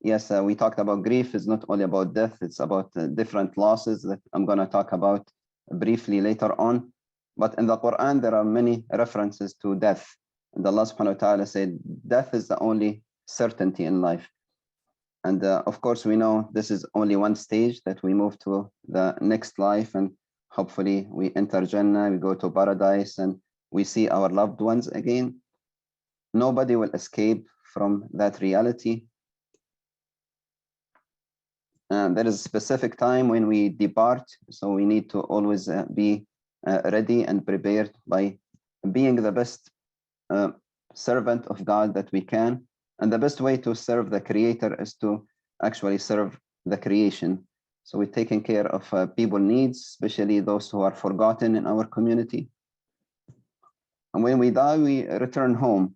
Speaker 3: Yes, we talked about grief is not only about death, it's about different losses that I'm going to talk about briefly later on. But in the Quran, there are many references to death. And Allah subhanahu wa ta'ala said, death is the only certainty in life. And of course, we know this is only one stage that we move to the next life. And hopefully we enter Jannah, we go to paradise, and we see our loved ones again. Nobody will escape from that reality. There is a specific time when we depart, so we need to always be ready and prepared by being the best servant of God that we can. And the best way to serve the Creator is to actually serve the creation. So we're taking care of people's needs, especially those who are forgotten in our community. And when we die, we return home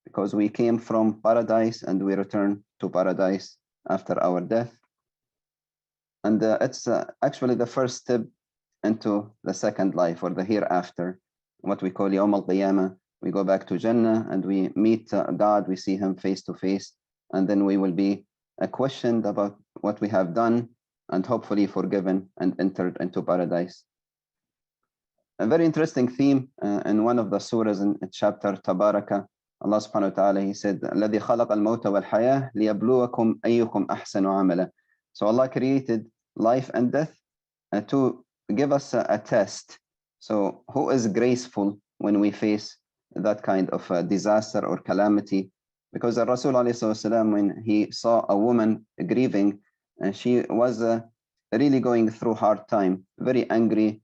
Speaker 3: because we came from paradise and we return to paradise after our death. And it's actually the first step into the second life or the hereafter, what we call Yawm al-Qiyamah. We go back to Jannah and we meet God, we see him face to face, and then we will be questioned about what we have done and hopefully forgiven and entered into paradise. A very interesting theme in one of the surahs in chapter Tabaraka, Allah subhanahu wa ta'ala, he said, الَّذِي خَلَقَ الْمَوْتَ وَالْحَيَاةَ لِيَبْلُوَكُمْ أَيُّكُمْ أَحْسَنُ عَمَلًا. So Allah created life and death to give us a test. So who is graceful when we face that kind of disaster or calamity? Because the Rasul ﷺ, when he saw a woman grieving, she was really going through hard time, very angry.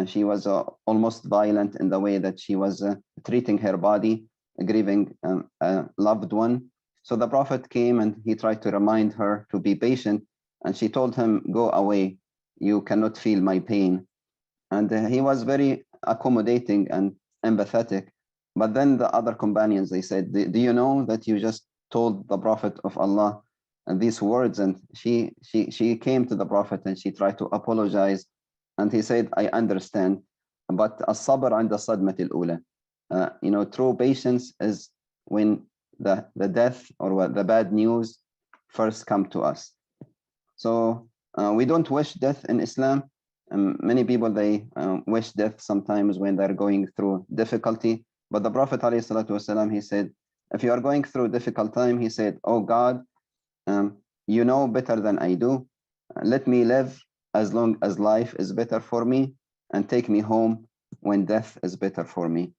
Speaker 3: She was almost violent in the way that she was treating her body, grieving a loved one. So the Prophet came and he tried to remind her to be patient. And she told him, go away, you cannot feel my pain. And he was very accommodating and empathetic. But then the other companions, they said, do you know that you just told the Prophet of Allah these words? And she came to the Prophet and she tried to apologize. And he said, I understand, but as-sabr 'inda sadmati al-ula. True patience is when the death or the bad news first come to us. So we don't wish death in Islam. Many people, they wish death sometimes when they're going through difficulty. But the Prophet ﷺ, he said, if you are going through difficult time, he said, oh God, you know better than I do. Let me live as long as life is better for me, and take me home when death is better for me.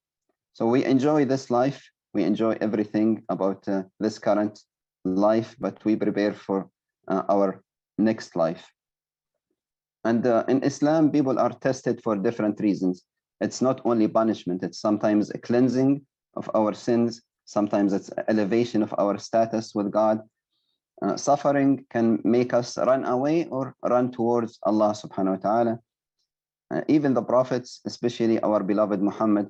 Speaker 3: So we enjoy this life. We enjoy everything about this current life, but we prepare for our next life. And in Islam, people are tested for different reasons. It's not only punishment, it's sometimes a cleansing of our sins, sometimes it's elevation of our status with God. Suffering can make us run away or run towards Allah subhanahu wa ta'ala. Even the prophets, especially our beloved Muhammad,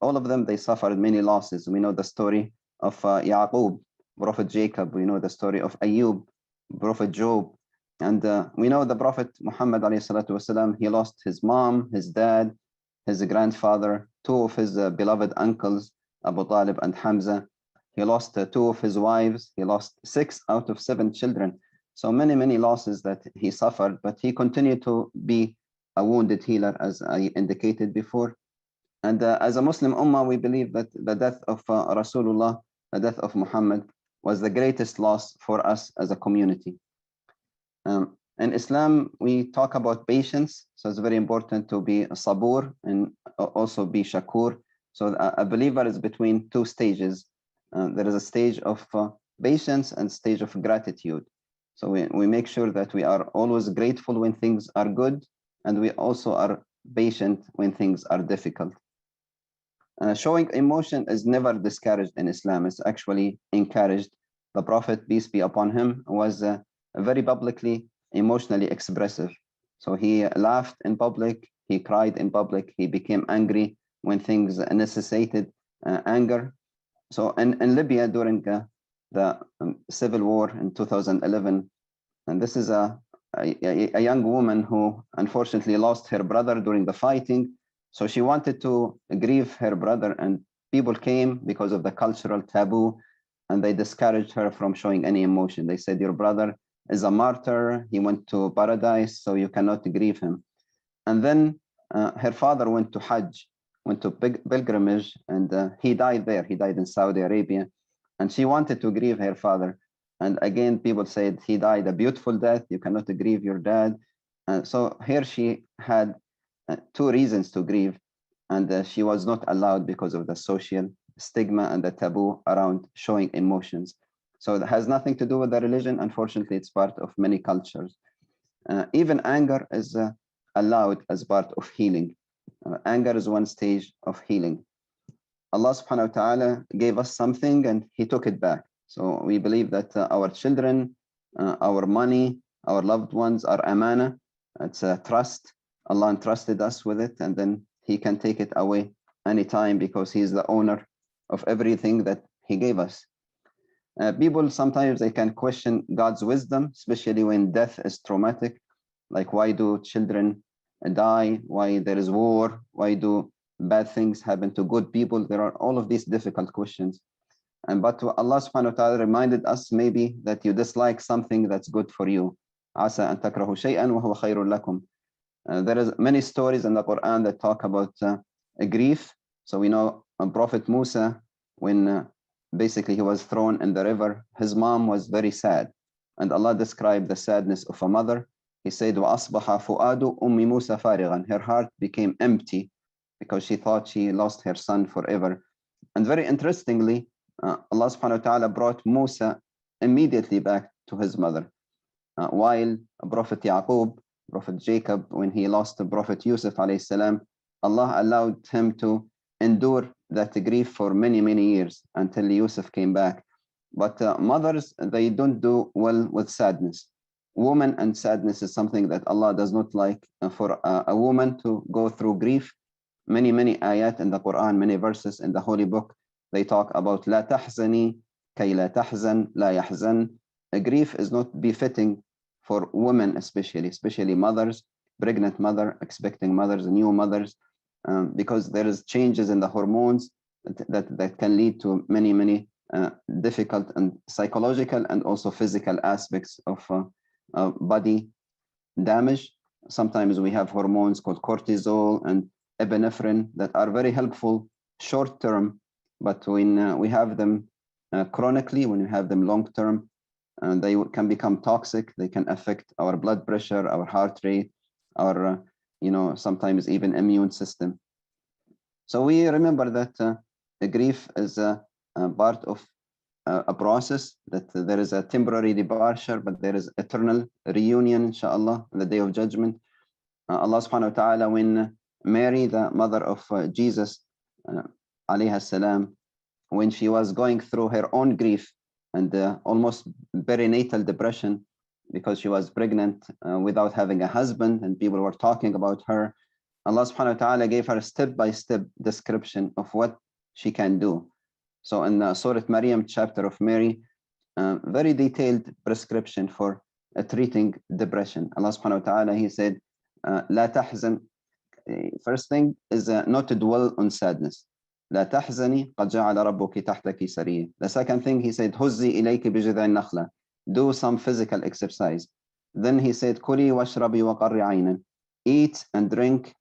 Speaker 3: all of them, they suffered many losses. We know the story of Yaqub, Prophet Jacob. We know the story of Ayub, Prophet Job. And we know the Prophet Muhammad والسلام, he lost his mom, his dad, his grandfather, 2 of his beloved uncles, Abu Talib and Hamza. He lost 2 of his wives. He lost 6 out of 7 children. So many, many losses that he suffered, but he continued to be a wounded healer, as I indicated before. And as a Muslim Ummah, we believe that the death of Rasulullah, the death of Muhammad, was the greatest loss for us as a community. In Islam, we talk about patience. So it's very important to be a sabur and also be shakur. So a believer is between 2 stages. There is a stage of patience and stage of gratitude. So we make sure that we are always grateful when things are good, and we also are patient when things are difficult. Showing emotion is never discouraged in Islam. It's actually encouraged. The Prophet, peace be upon him, was very publicly emotionally expressive. So he laughed in public, he cried in public, he became angry when things necessitated anger. So in Libya during the civil war in 2011, and this is a young woman who unfortunately lost her brother during the fighting. So she wanted to grieve her brother, and people came because of the cultural taboo, and they discouraged her from showing any emotion. They said, your brother is a martyr, he went to paradise, so you cannot grieve him. And then her father went to Hajj, went to pilgrimage, and he died there. He died in Saudi Arabia, and she wanted to grieve her father. And again, people said he died a beautiful death. You cannot grieve your dad. So here she had two reasons to grieve, and she was not allowed because of the social stigma and the taboo around showing emotions. So it has nothing to do with the religion. Unfortunately, it's part of many cultures. Even anger is allowed as part of healing. Anger is one stage of healing. Allah subhanahu wa ta'ala gave us something and he took it back. So we believe that our children, our money, our loved ones are amana. It's a trust. Allah entrusted us with it, and then he can take it away anytime because he is the owner of everything that he gave us. People sometimes they can question God's wisdom, especially when death is traumatic. Like, why do children die? Why there is war? Why do bad things happen to good people? There are all of these difficult questions. But Allah subhanahu wa ta'ala reminded us maybe that you dislike something that's good for you. عسى أن تكرهوا شيئا وهو خير لكم. There is many stories in the Quran that talk about grief. So we know Prophet Musa, when basically he was thrown in the river, his mom was very sad. And Allah described the sadness of a mother. He said, وَأَصْبَحَ فُؤَادُ أُمِّ مُوسَى فَارِغًا. Her heart became empty because she thought she lost her son forever. And very interestingly, Allah subhanahu wa ta'ala brought Musa immediately back to his mother. While Prophet Yaqub, Prophet Jacob, when he lost the Prophet Yusuf alayhi salam, Allah allowed him to endure that grief for many, many years until Yusuf came back. But mothers, they don't do well with sadness. Woman and sadness is something that Allah does not like. For a woman to go through grief, many, many ayat in the Quran, many verses in the Holy Book, they talk about لا تحزني كي لا تحزن لا يحزن. Grief is not befitting for women, especially mothers, pregnant mother, expecting mothers, new mothers, because there is changes in the hormones that can lead to many, many difficult and psychological and also physical aspects of body damage. Sometimes we have hormones called cortisol and epinephrine that are very helpful short term, but when we have them chronically, when we have them long term, they can become toxic. They can affect our blood pressure, our heart rate, our sometimes even immune system. So we remember that the grief is a part of a process, that there is a temporary departure, but there is eternal reunion, inshallah, on the day of judgment. Allah subhanahu wa ta'ala, when Mary, the mother of Jesus, alayhi salam, when she was going through her own grief and almost perinatal depression because she was pregnant without having a husband, and people were talking about her, Allah subhanahu wa ta'ala gave her a step-by-step description of what she can do. So in Surah Maryam, chapter of Mary, very detailed prescription for treating depression. Allah subhanahu wa ta'ala, he said, لا تحزن. First thing is not to dwell on sadness. لا تحزني قد جعل ربك تحتك سريا. The second thing he said, هزي إليك بجذع النخلة. Do some physical exercise. Then he said, كلي واشربي وقري عينا. Eat and drink,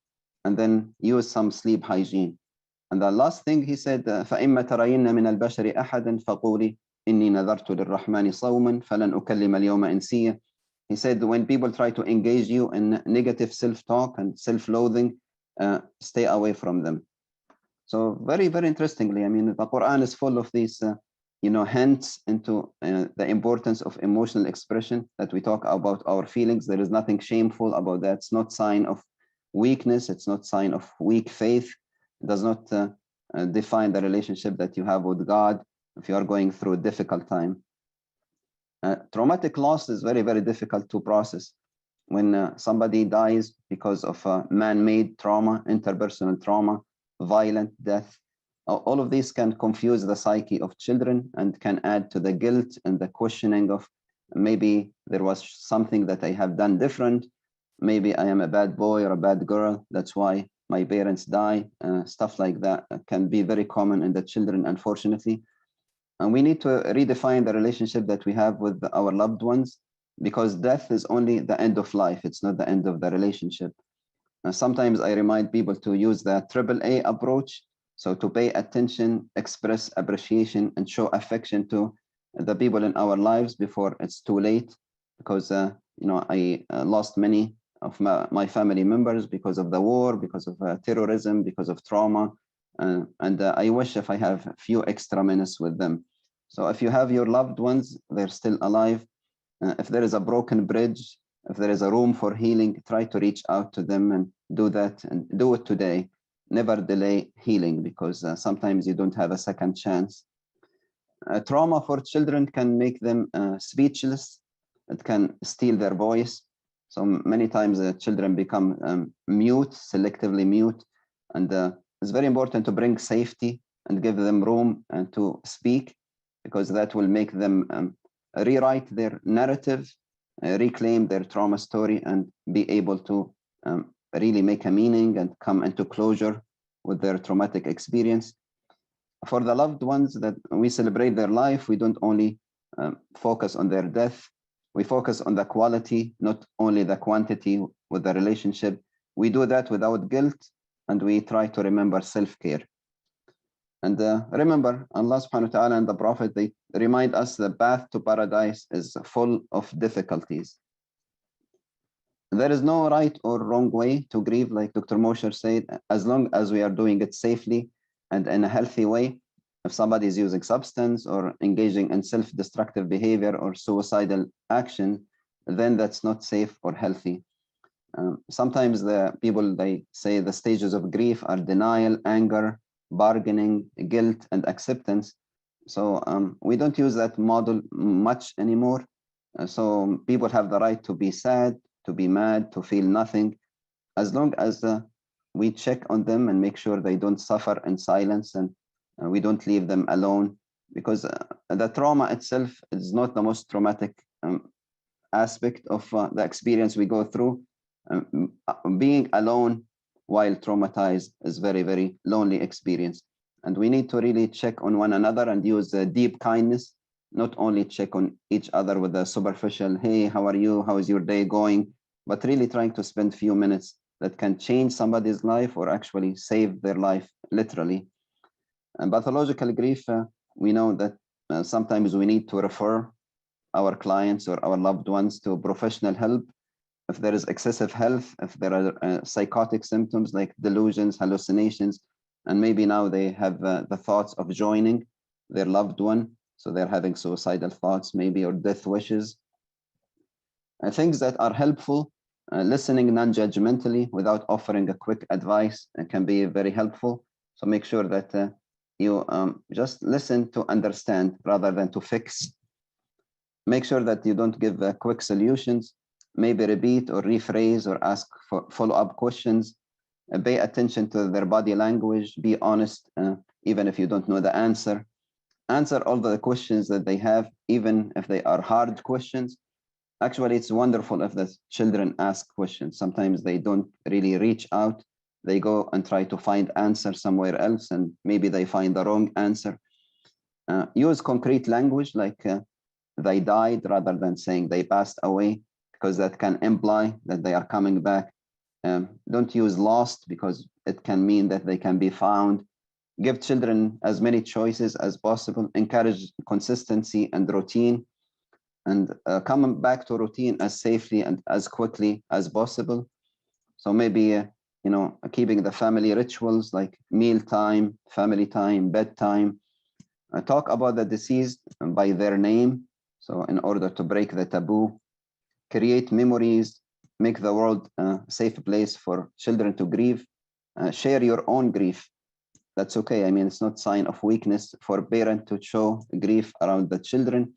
Speaker 3: and then use some sleep hygiene. And the last thing he said, فإما ترين من البشر أحدا فقولي إني نذرت للرحمن صوما فلن أكلم اليوم إنسيا. He said, when people try to engage you in negative self-talk and self-loathing, stay away from them. So very, very interestingly, I mean, the Quran is full of these hints into the importance of emotional expression, that we talk about our feelings. There is nothing shameful about that. It's not sign of weakness. It's not sign of weak faith. It does not define the relationship that you have with God if you are going through a difficult time. Traumatic loss is very, very difficult to process. When somebody dies because of man-made trauma, interpersonal trauma, violent death, all of these can confuse the psyche of children and can add to the guilt and the questioning of maybe there was something that I have done different. Maybe I am a bad boy or a bad girl. That's why my parents die. Stuff like that can be very common in the children, unfortunately. And we need to redefine the relationship that we have with our loved ones, because death is only the end of life. It's not the end of the relationship. Sometimes I remind people to use the AAA approach. So to pay attention, express appreciation, and show affection to the people in our lives before it's too late. Because I lost many of my family members because of the war, because of terrorism, because of trauma, and I wish if I have a few extra minutes with them. So if you have your loved ones, they're still alive. If there is a broken bridge, if there is a room for healing, try to reach out to them and do that, and do it today. Never delay healing, because sometimes you don't have a second chance. Trauma for children can make them speechless. It can steal their voice. So many times children become mute, selectively mute. And it's very important to bring safety and give them room to speak, because that will make them rewrite their narrative, reclaim their trauma story, and be able to really make a meaning and come into closure with their traumatic experience. For the loved ones that we celebrate their life, we don't only focus on their death, we focus on the quality, not only the quantity with the relationship. We do that without guilt, and we try to remember self-care. And remember, Allah subhanahu wa ta'ala and the Prophet, they remind us the path to paradise is full of difficulties. There is no right or wrong way to grieve, like Dr. Mosher said, as long as we are doing it safely and in a healthy way. If somebody is using substance or engaging in self-destructive behavior or suicidal action, then that's not safe or healthy. Sometimes the people, they say the stages of grief are denial, anger, bargaining, guilt, and acceptance. So we don't use that model much anymore. So people have the right to be sad, to be mad, to feel nothing, as long as we check on them and make sure they don't suffer in silence, and we don't leave them alone, because the trauma itself is not the most traumatic aspect of the experience we go through. Being alone while traumatized is very, very lonely experience. And we need to really check on one another and use deep kindness, not only check on each other with a superficial, hey, how are you? How is your day going? But really trying to spend a few minutes that can change somebody's life or actually save their life, literally. And pathological grief, we know that sometimes we need to refer our clients or our loved ones to professional help. If there is excessive health, if there are psychotic symptoms like delusions, hallucinations, and maybe now they have the thoughts of joining their loved one, so they're having suicidal thoughts maybe, or death wishes. Things that are helpful, listening non-judgmentally without offering a quick advice can be very helpful. So make sure that you just listen to understand rather than to fix. Make sure that you don't give quick solutions. Maybe repeat or rephrase or ask for follow-up questions. Pay attention to their body language. Be honest, even if you don't know the answer. Answer all the questions that they have, even if they are hard questions. Actually, it's wonderful if the children ask questions. Sometimes they don't really reach out. They go and try to find answers somewhere else, and maybe they find the wrong answer. Use concrete language like they died rather than saying they passed away, because that can imply that they are coming back. Don't use lost, because it can mean that they can be found. Give children as many choices as possible. Encourage consistency and routine, and come back to routine as safely and as quickly as possible. So maybe, keeping the family rituals like meal time, family time, bedtime, Talk about the deceased by their name. So in order to break the taboo, create memories, make the world a safe place for children to grieve. Share your own grief. That's okay. I mean, it's not sign of weakness for a parent to show grief around the children.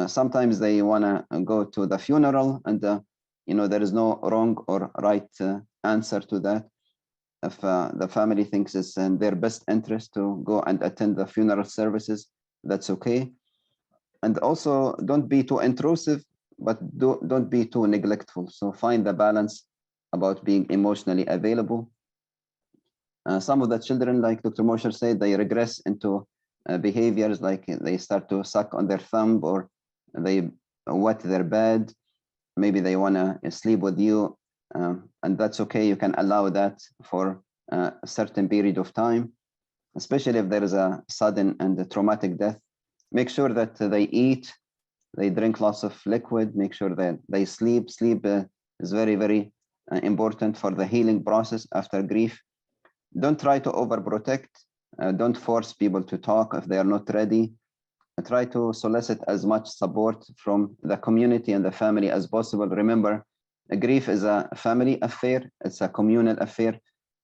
Speaker 3: Sometimes they want to go to the funeral, and there is no wrong or right answer to that. If the family thinks it's in their best interest to go and attend the funeral services, that's okay. And also, don't be too intrusive, but don't be too neglectful. So find the balance about being emotionally available. Some of the children, like Dr. Mosher said, they regress into behaviors like they start to suck on their thumb, or they wet their bed. Maybe they want to sleep with you, and that's okay. You can allow that for a certain period of time, especially if there is a sudden and a traumatic death. Make sure that they eat, they drink lots of liquid, make sure that they sleep. Sleep is very, very important for the healing process after grief. Don't try to overprotect. Don't force people to talk if they are not ready. Try to solicit as much support from the community and the family as possible. Remember, grief is a family affair. It's a communal affair.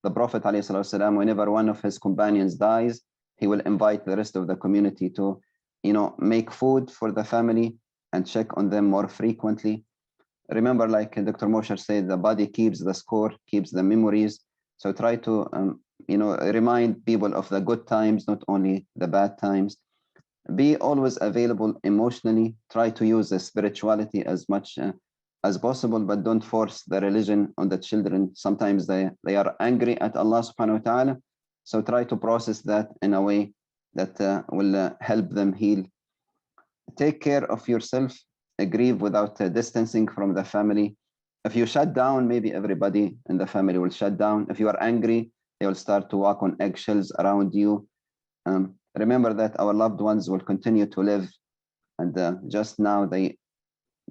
Speaker 3: The Prophet ﷺ, whenever one of his companions dies, he will invite the rest of the community to, make food for the family and check on them more frequently. Remember, like Dr. Mosher said, the body keeps the score, keeps the memories. So try to, remind people of the good times, not only the bad times. Be always available emotionally. Try to use the spirituality as much as possible, but don't force the religion on the children. Sometimes they are angry at Allah subhanahu wa ta'ala. So try to process that in a way that will help them heal. Take care of yourself. Grieve without distancing from the family. If you shut down, maybe everybody in the family will shut down. If you are angry, they will start to walk on eggshells around you. Remember that our loved ones will continue to live, and just now they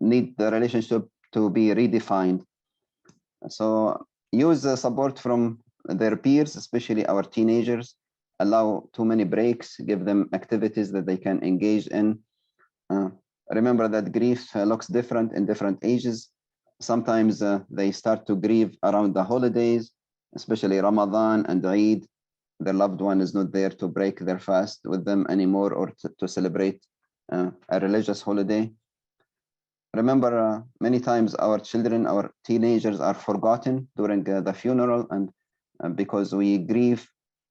Speaker 3: need the relationship to be redefined. So use the support from their peers, especially our teenagers. Allow too many breaks, give them activities that they can engage in. Remember that grief looks different in different ages. Sometimes they start to grieve around the holidays, especially Ramadan and Eid. Their loved one is not there to break their fast with them anymore, or to celebrate a religious holiday. Remember, many times our children, our teenagers are forgotten during the funeral, and because we grieve,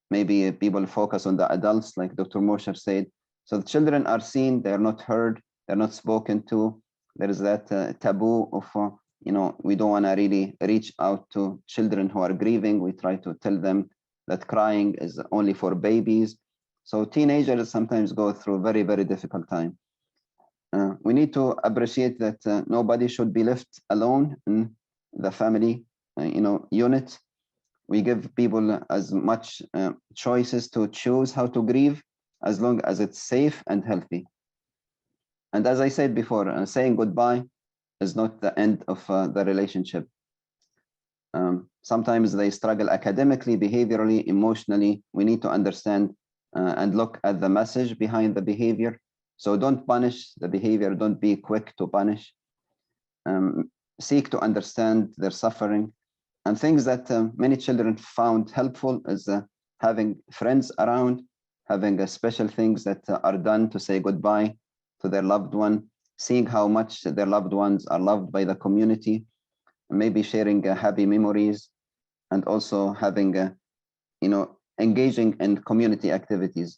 Speaker 3: maybe people focus on the adults, like Dr. Mosher said. So the children are seen, they're not heard, they're not spoken to. There is that taboo of, we don't want to really reach out to children who are grieving. We try to tell them that crying is only for babies. So teenagers sometimes go through a very, very difficult time. We need to appreciate that nobody should be left alone in the family, unit. We give people as much choices to choose how to grieve, as long as it's safe and healthy. And as I said before, saying goodbye is not the end of the relationship. Sometimes they struggle academically, behaviorally, emotionally. We need to understand and look at the message behind the behavior. So don't punish the behavior. Don't be quick to punish. Seek to understand their suffering. And things that many children found helpful is having friends around, having special things that are done to say goodbye to their loved one, seeing how much their loved ones are loved by the community, maybe sharing happy memories, and also having, engaging in community activities.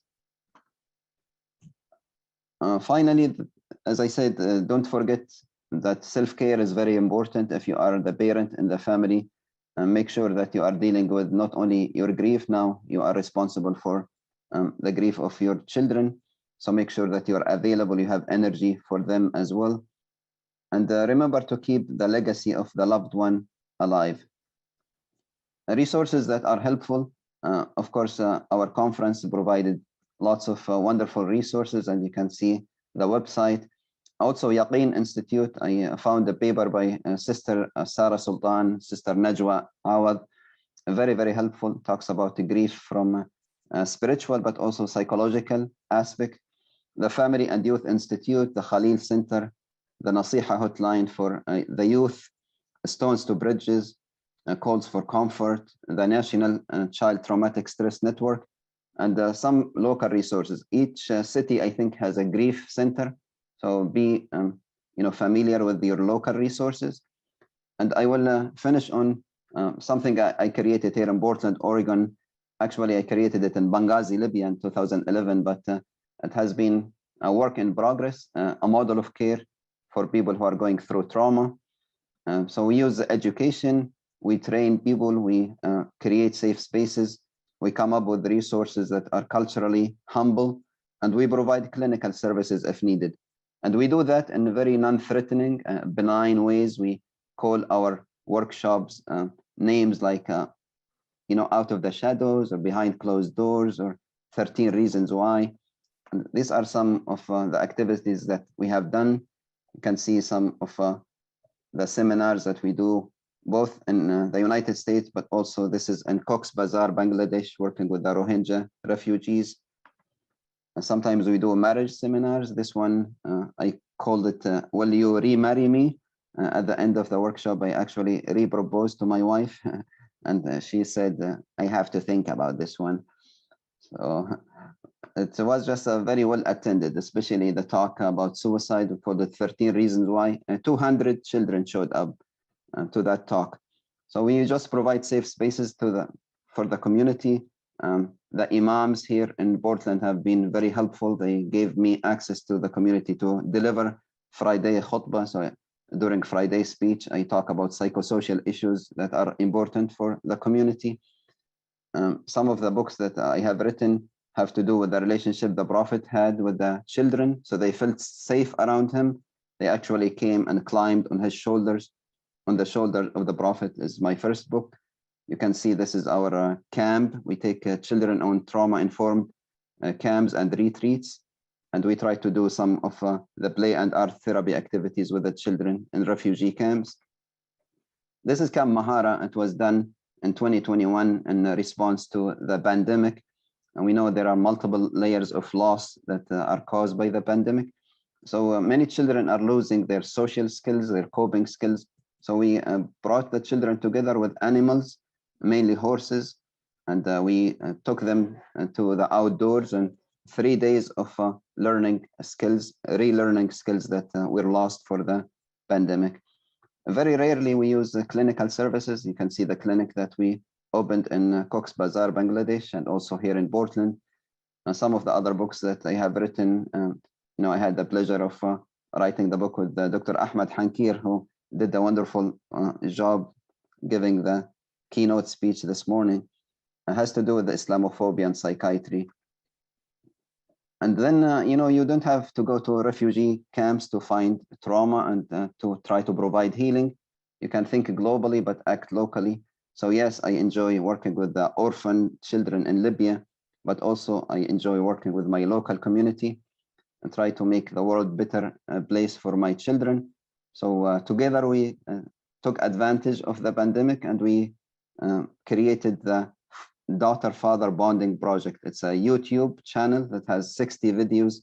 Speaker 3: Finally, as I said, don't forget that self-care is very important. If you are the parent in the family, make sure that you are dealing with not only your grief now, you are responsible for the grief of your children. So make sure that you are available, you have energy for them as well. And remember to keep the legacy of the loved one alive. Resources that are helpful. Of course, our conference provided lots of wonderful resources, and you can see the website. Also, Yaqeen Institute, I found a paper by Sister Sarah Sultan, Sister Najwa Awad, very, very helpful, talks about the grief from spiritual, but also psychological aspect. The Family and Youth Institute, the Khalil Center, the Nasiha hotline for the youth, Stones to Bridges, Calls for Comfort, the National Child Traumatic Stress Network, and some local resources. Each city, I think, has a grief center. So be familiar with your local resources. And I will finish on something I created here in Portland, Oregon. Actually, I created it in Benghazi, Libya in 2011, but it has been a work in progress, a model of care for people who are going through trauma. So we use education, we train people, we create safe spaces, we come up with resources that are culturally humble, and we provide clinical services if needed. And we do that in very non-threatening, benign ways. We call our workshops names like, Out of the Shadows, or Behind Closed Doors, or 13 Reasons Why. And these are some of the activities that we have done. You can see some of the seminars that we do, both in the United States, but also this is in Cox's Bazar, Bangladesh, working with the Rohingya refugees. Sometimes we do marriage seminars. This one, I called it, Will You Remarry Me? At the end of the workshop, I actually re-proposed to my wife, and she said, I have to think about this one. So it was just a very well attended, especially the talk about suicide for the 13 Reasons Why. 200 children showed up to that talk. So we just provide safe spaces for the community. The imams here in Portland have been very helpful. They gave me access to the community to deliver Friday khutbah. So during Friday speech, I talk about psychosocial issues that are important for the community. Some of the books that I have written have to do with the relationship the Prophet had with the children. So they felt safe around him. They actually came and climbed on his shoulders. On the shoulder of the Prophet is my first book. You can see this is our camp. We take children on trauma-informed camps and retreats. And we try to do some of the play and art therapy activities with the children in refugee camps. This is Camp Mahara. It was done in 2021 in response to the pandemic. And we know there are multiple layers of loss that are caused by the pandemic. So many children are losing their social skills, their coping skills. So we brought the children together with animals, mainly horses, and we took them to the outdoors, and 3 days of learning skills, relearning skills that were lost for the pandemic. Very rarely we use clinical services. You can see the clinic that we opened in Cox's Bazar, Bangladesh, and also here in Portland. Some of the other books that I have written, I had the pleasure of writing the book with Dr. Ahmed Hankir, who did a wonderful job giving the keynote speech this morning. It has to do with the Islamophobia and psychiatry. And then, you don't have to go to refugee camps to find trauma and to try to provide healing. You can think globally, but act locally. So yes, I enjoy working with the orphan children in Libya, but also I enjoy working with my local community and try to make the world a better place for my children. So together we took advantage of the pandemic, and we created the Daughter-Father Bonding Project. It's a YouTube channel that has 60 videos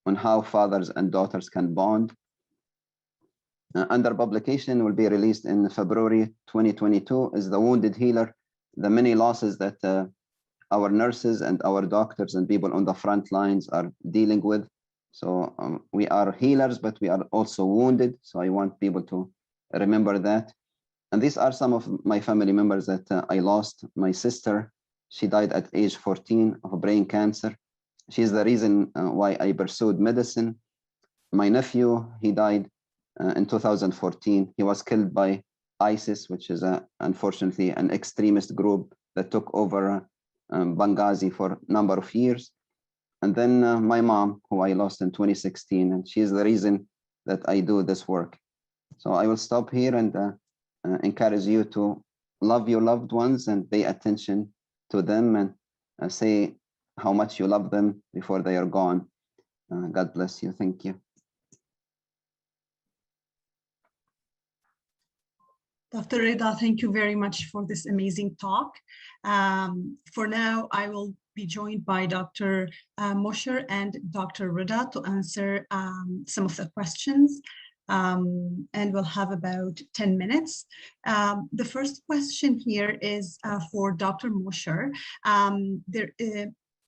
Speaker 3: on how fathers and daughters can bond. Under publication, will be released in February 2022, is The Wounded Healer, the many losses that our nurses and our doctors and people on the front lines are dealing with. So we are healers, but we are also wounded. So I want people to remember that. And these are some of my family members that I lost. My sister, she died at age 14 of brain cancer. She's the reason why I pursued medicine. My nephew, he died in 2014. He was killed by ISIS, which is unfortunately an extremist group that took over Benghazi for a number of years. And then my mom, who I lost in 2016, and she's the reason that I do this work. So I will stop here and encourage you to love your loved ones and pay attention to them, and say how much you love them before they are gone. God bless you. Thank you.
Speaker 1: Dr. Reda, thank you very much for this amazing talk. For now, I will be joined by Dr. Mosher and Dr. Reda to answer some of the questions. And we'll have about 10 minutes. The first question here is for Dr. Mosher.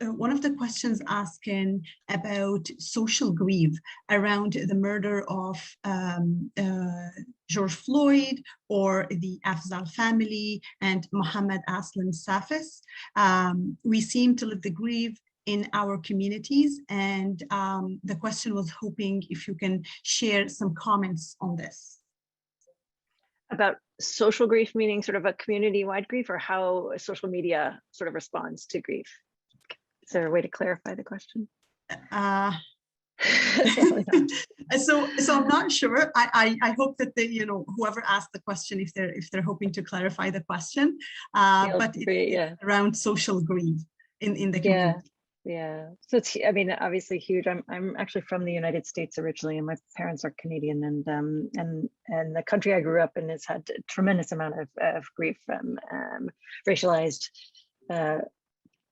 Speaker 1: One of the questions asking about social grief around the murder of George Floyd or the Afzal family and Mohammed Aslam Safis. We seem to live the grief in our communities, and the question was hoping if you can share some comments on this.
Speaker 2: About social grief, meaning sort of a community-wide grief, or how social media sort of responds to grief? Is there a way to clarify the question?
Speaker 1: So I'm not sure. I hope that whoever asked the question, if they're hoping to clarify the question, but it's around social grief in the community.
Speaker 2: Yeah. So it's, I mean, obviously huge. I'm actually from the United States originally, and my parents are Canadian, and the country I grew up in has had a tremendous amount of grief from racialized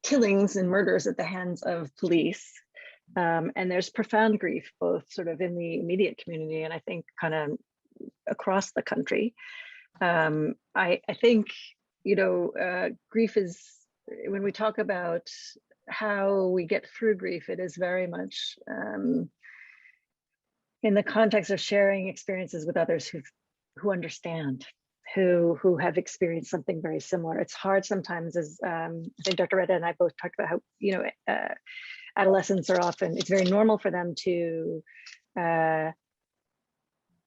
Speaker 2: killings and murders at the hands of police. And there's profound grief, both sort of in the immediate community and I think kind of across the country. I think, grief is, when we talk about how we get through grief, it is very much in the context of sharing experiences with others who understand, who have experienced something very similar. It's hard sometimes, as I think Dr. Reda and I both talked about how, adolescents are often, it's very normal for them to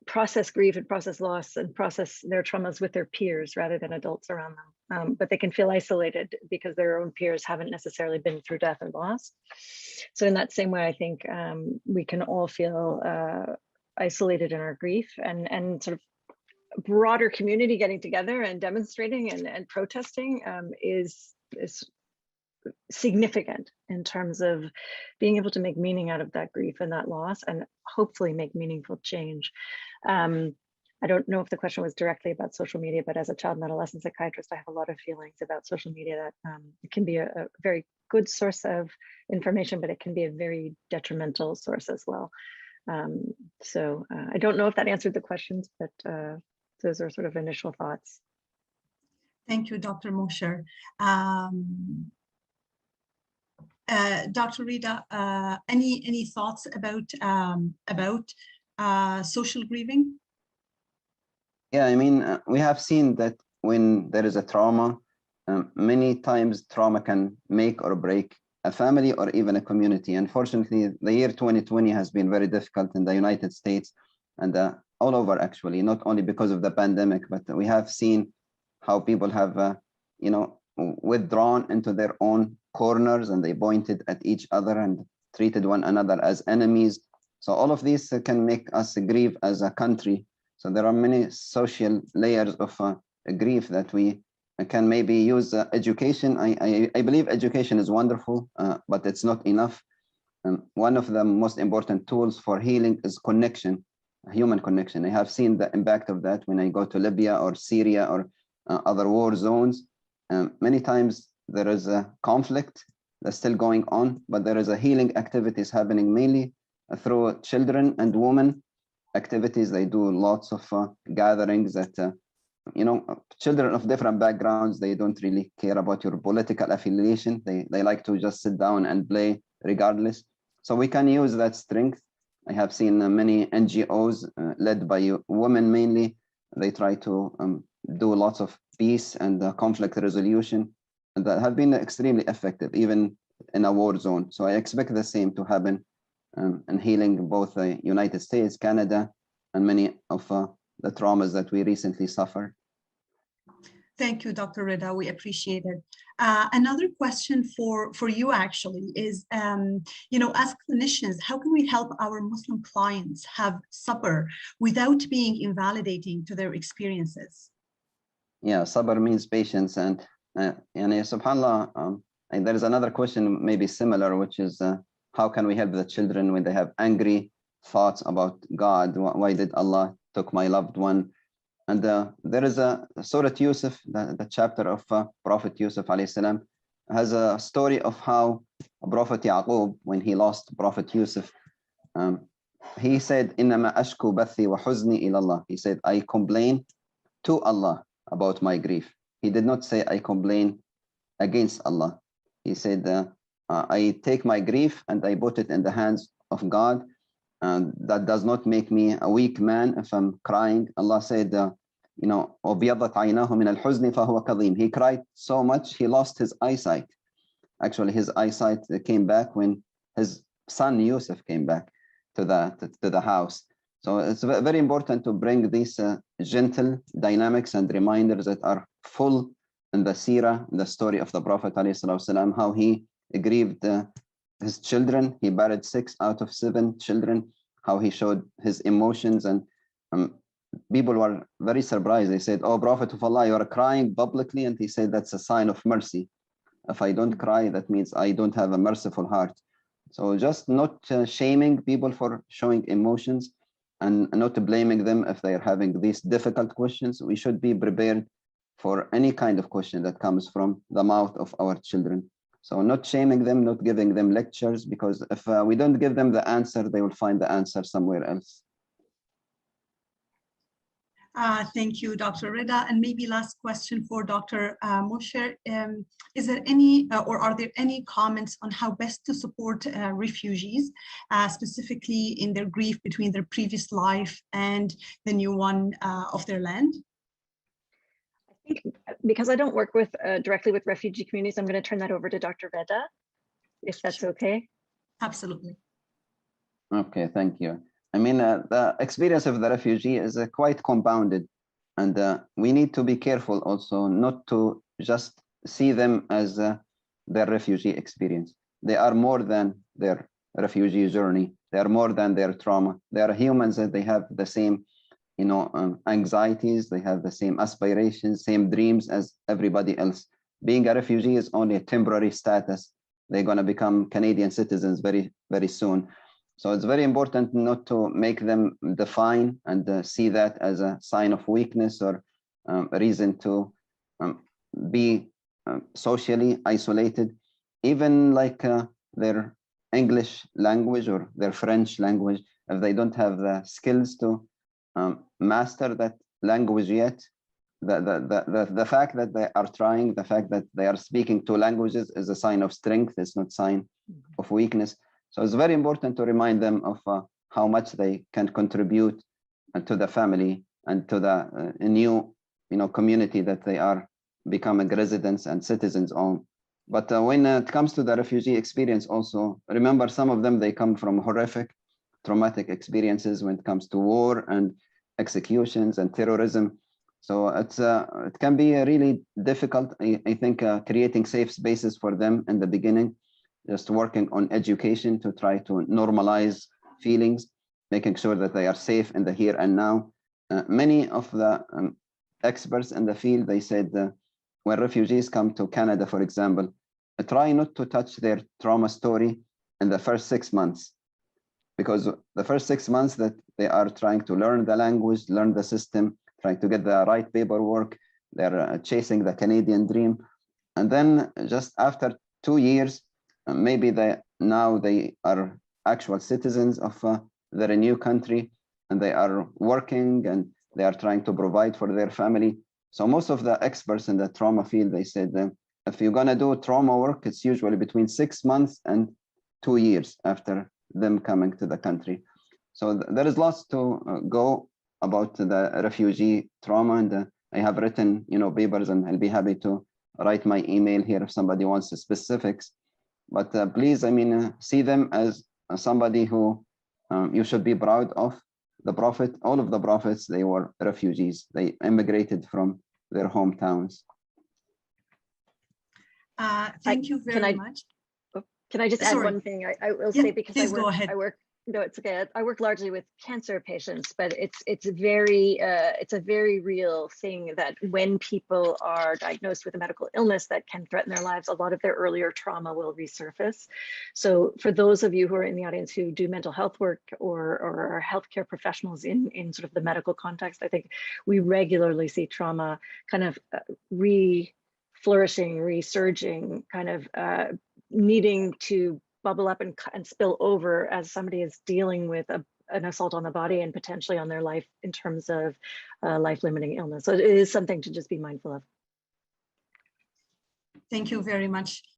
Speaker 2: process grief and process loss and process their traumas with their peers rather than adults around them. But they can feel isolated because their own peers haven't necessarily been through death or loss. So in that same way, I think we can all feel isolated in our grief, and sort of broader community getting together and demonstrating and protesting is significant in terms of being able to make meaning out of that grief and that loss, and hopefully make meaningful change. I don't know if the question was directly about social media, but as a child and adolescent psychiatrist, I have a lot of feelings about social media that it can be a very good source of information, but it can be a very detrimental source as well. So I don't know if that answered the questions, but those are sort of initial thoughts.
Speaker 1: Thank you, Dr. Mosher. Dr. Reda, any thoughts about social grieving?
Speaker 3: Yeah, I mean, we have seen that when there is a trauma, many times trauma can make or break a family or even a community. Unfortunately, the year 2020 has been very difficult in the United States and all over, actually, not only because of the pandemic, but we have seen how people have, withdrawn into their own corners, and they pointed at each other and treated one another as enemies. So all of these can make us grieve as a country. So there are many social layers of grief that we can maybe use education. I believe education is wonderful, but it's not enough. One of the most important tools for healing is connection, human connection. I have seen the impact of that when I go to Libya or Syria or other war zones. Many times there is a conflict that's still going on, but there is a healing activities happening mainly through children and women activities. They do lots of gatherings that, children of different backgrounds, they don't really care about your political affiliation. They like to just sit down and play regardless. So we can use that strength. I have seen many NGOs led by women mainly. They try to do lots of peace and conflict resolution, and that have been extremely effective, even in a war zone. So I expect the same to happen in healing both the United States, Canada, and many of the traumas that we recently suffered.
Speaker 1: Thank you, Dr. Reda. We appreciate it. Another question for you actually is, as clinicians, how can we help our Muslim clients have sabr without being invalidating to their experiences?
Speaker 3: Yeah, sabr means patience, and subhanAllah, and there is another question maybe similar, which is how can we help the children when they have angry thoughts about God? Why did Allah took my loved one? And there is a Surah Yusuf, the chapter of Prophet Yusuf alayhi salam, has a story of how Prophet Yaqub, when he lost Prophet Yusuf, he said, "Innama ashku bathi wa huzni ila Allah." He said, "I complain to Allah about my grief." He did not say, "I complain against Allah." He said, "I take my grief and I put it in the hands of God. And that does not make me a weak man if I'm crying." Allah said, وَبْيَضَّتْ عَيْنَاهُ مِنَ الْحُزْنِ فَهُوَ كَظِيمٌ. He cried so much, he lost his eyesight. Actually, his eyesight came back when his son Yusuf came back to the house. So it's very important to bring these gentle dynamics and reminders that are full in the seerah, the story of the Prophet ﷺ, how he grieved his children. He buried 6 out of 7 children, how he showed his emotions. And people were very surprised. They said, "Oh, Prophet of Allah, you are crying publicly." And he said, "That's a sign of mercy. If I don't cry, that means I don't have a merciful heart." So just not shaming people for showing emotions and not blaming them if they are having these difficult questions. We should be prepared for any kind of question that comes from the mouth of our children. So not shaming them, not giving them lectures, because if we don't give them the answer, they will find the answer somewhere else.
Speaker 1: Thank you, Dr. Reda. And maybe last question for Dr. Mosher. Is there any, or are there any comments on how best to support refugees, specifically in their grief between their previous life and the new one of their land?
Speaker 2: I think because I don't work with directly with refugee communities, I'm going to turn that over to Dr. Reda, if that's okay.
Speaker 1: Absolutely.
Speaker 3: Okay, thank you. I mean, the experience of the refugee is quite compounded, and we need to be careful also not to just see them as their refugee experience. They are more than their refugee journey. They are more than their trauma. They are humans, and they have the same anxieties, they have the same aspirations, same dreams as everybody else. Being a refugee is only a temporary status. They're going to become Canadian citizens very, very soon. So it's very important not to make them define and see that as a sign of weakness or a reason to be socially isolated. Even like their English language or their French language, if they don't have the skills to master that language yet, the fact that they are trying, the fact that they are speaking 2 languages is a sign of strength. It's not a sign of weakness. So it's very important to remind them of how much they can contribute to the family and to the new community that they are becoming residents and citizens on. But when it comes to the refugee experience also, remember some of them, they come from horrific traumatic experiences when it comes to war and executions and terrorism. So it can be really difficult. I think creating safe spaces for them in the beginning, just working on education to try to normalize feelings, making sure that they are safe in the here and now. Many of the experts in the field, they said when refugees come to Canada, for example, try not to touch their trauma story in the first 6 months. Because the first 6 months that they are trying to learn the language, learn the system, trying to get the right paperwork, they're chasing the Canadian dream. And then just after 2 years, maybe now they are actual citizens of their new country, and they are working and they are trying to provide for their family. So most of the experts in the trauma field, they said that if you're gonna do trauma work, it's usually between 6 months and 2 years after them coming to the country. So there is lots to go about the refugee trauma, and I have written papers, and I'll be happy to write my email here if somebody wants the specifics. But please, I mean, see them as somebody who you should be proud of. The Prophet, all of the prophets, they were refugees. They immigrated from their hometowns.
Speaker 1: Thank you very much.
Speaker 2: Can I just add one thing? I will say, because I work. No, it's okay. I work largely with cancer patients, but it's a very real thing that when people are diagnosed with a medical illness that can threaten their lives, a lot of their earlier trauma will resurface. So for those of you who are in the audience who do mental health work or are healthcare professionals in sort of the medical context, I think we regularly see trauma kind of flourishing, resurging, kind of needing to bubble up and spill over as somebody is dealing with an assault on the body and potentially on their life in terms of life-limiting illness. So it is something to just be mindful of.
Speaker 1: Thank you very much.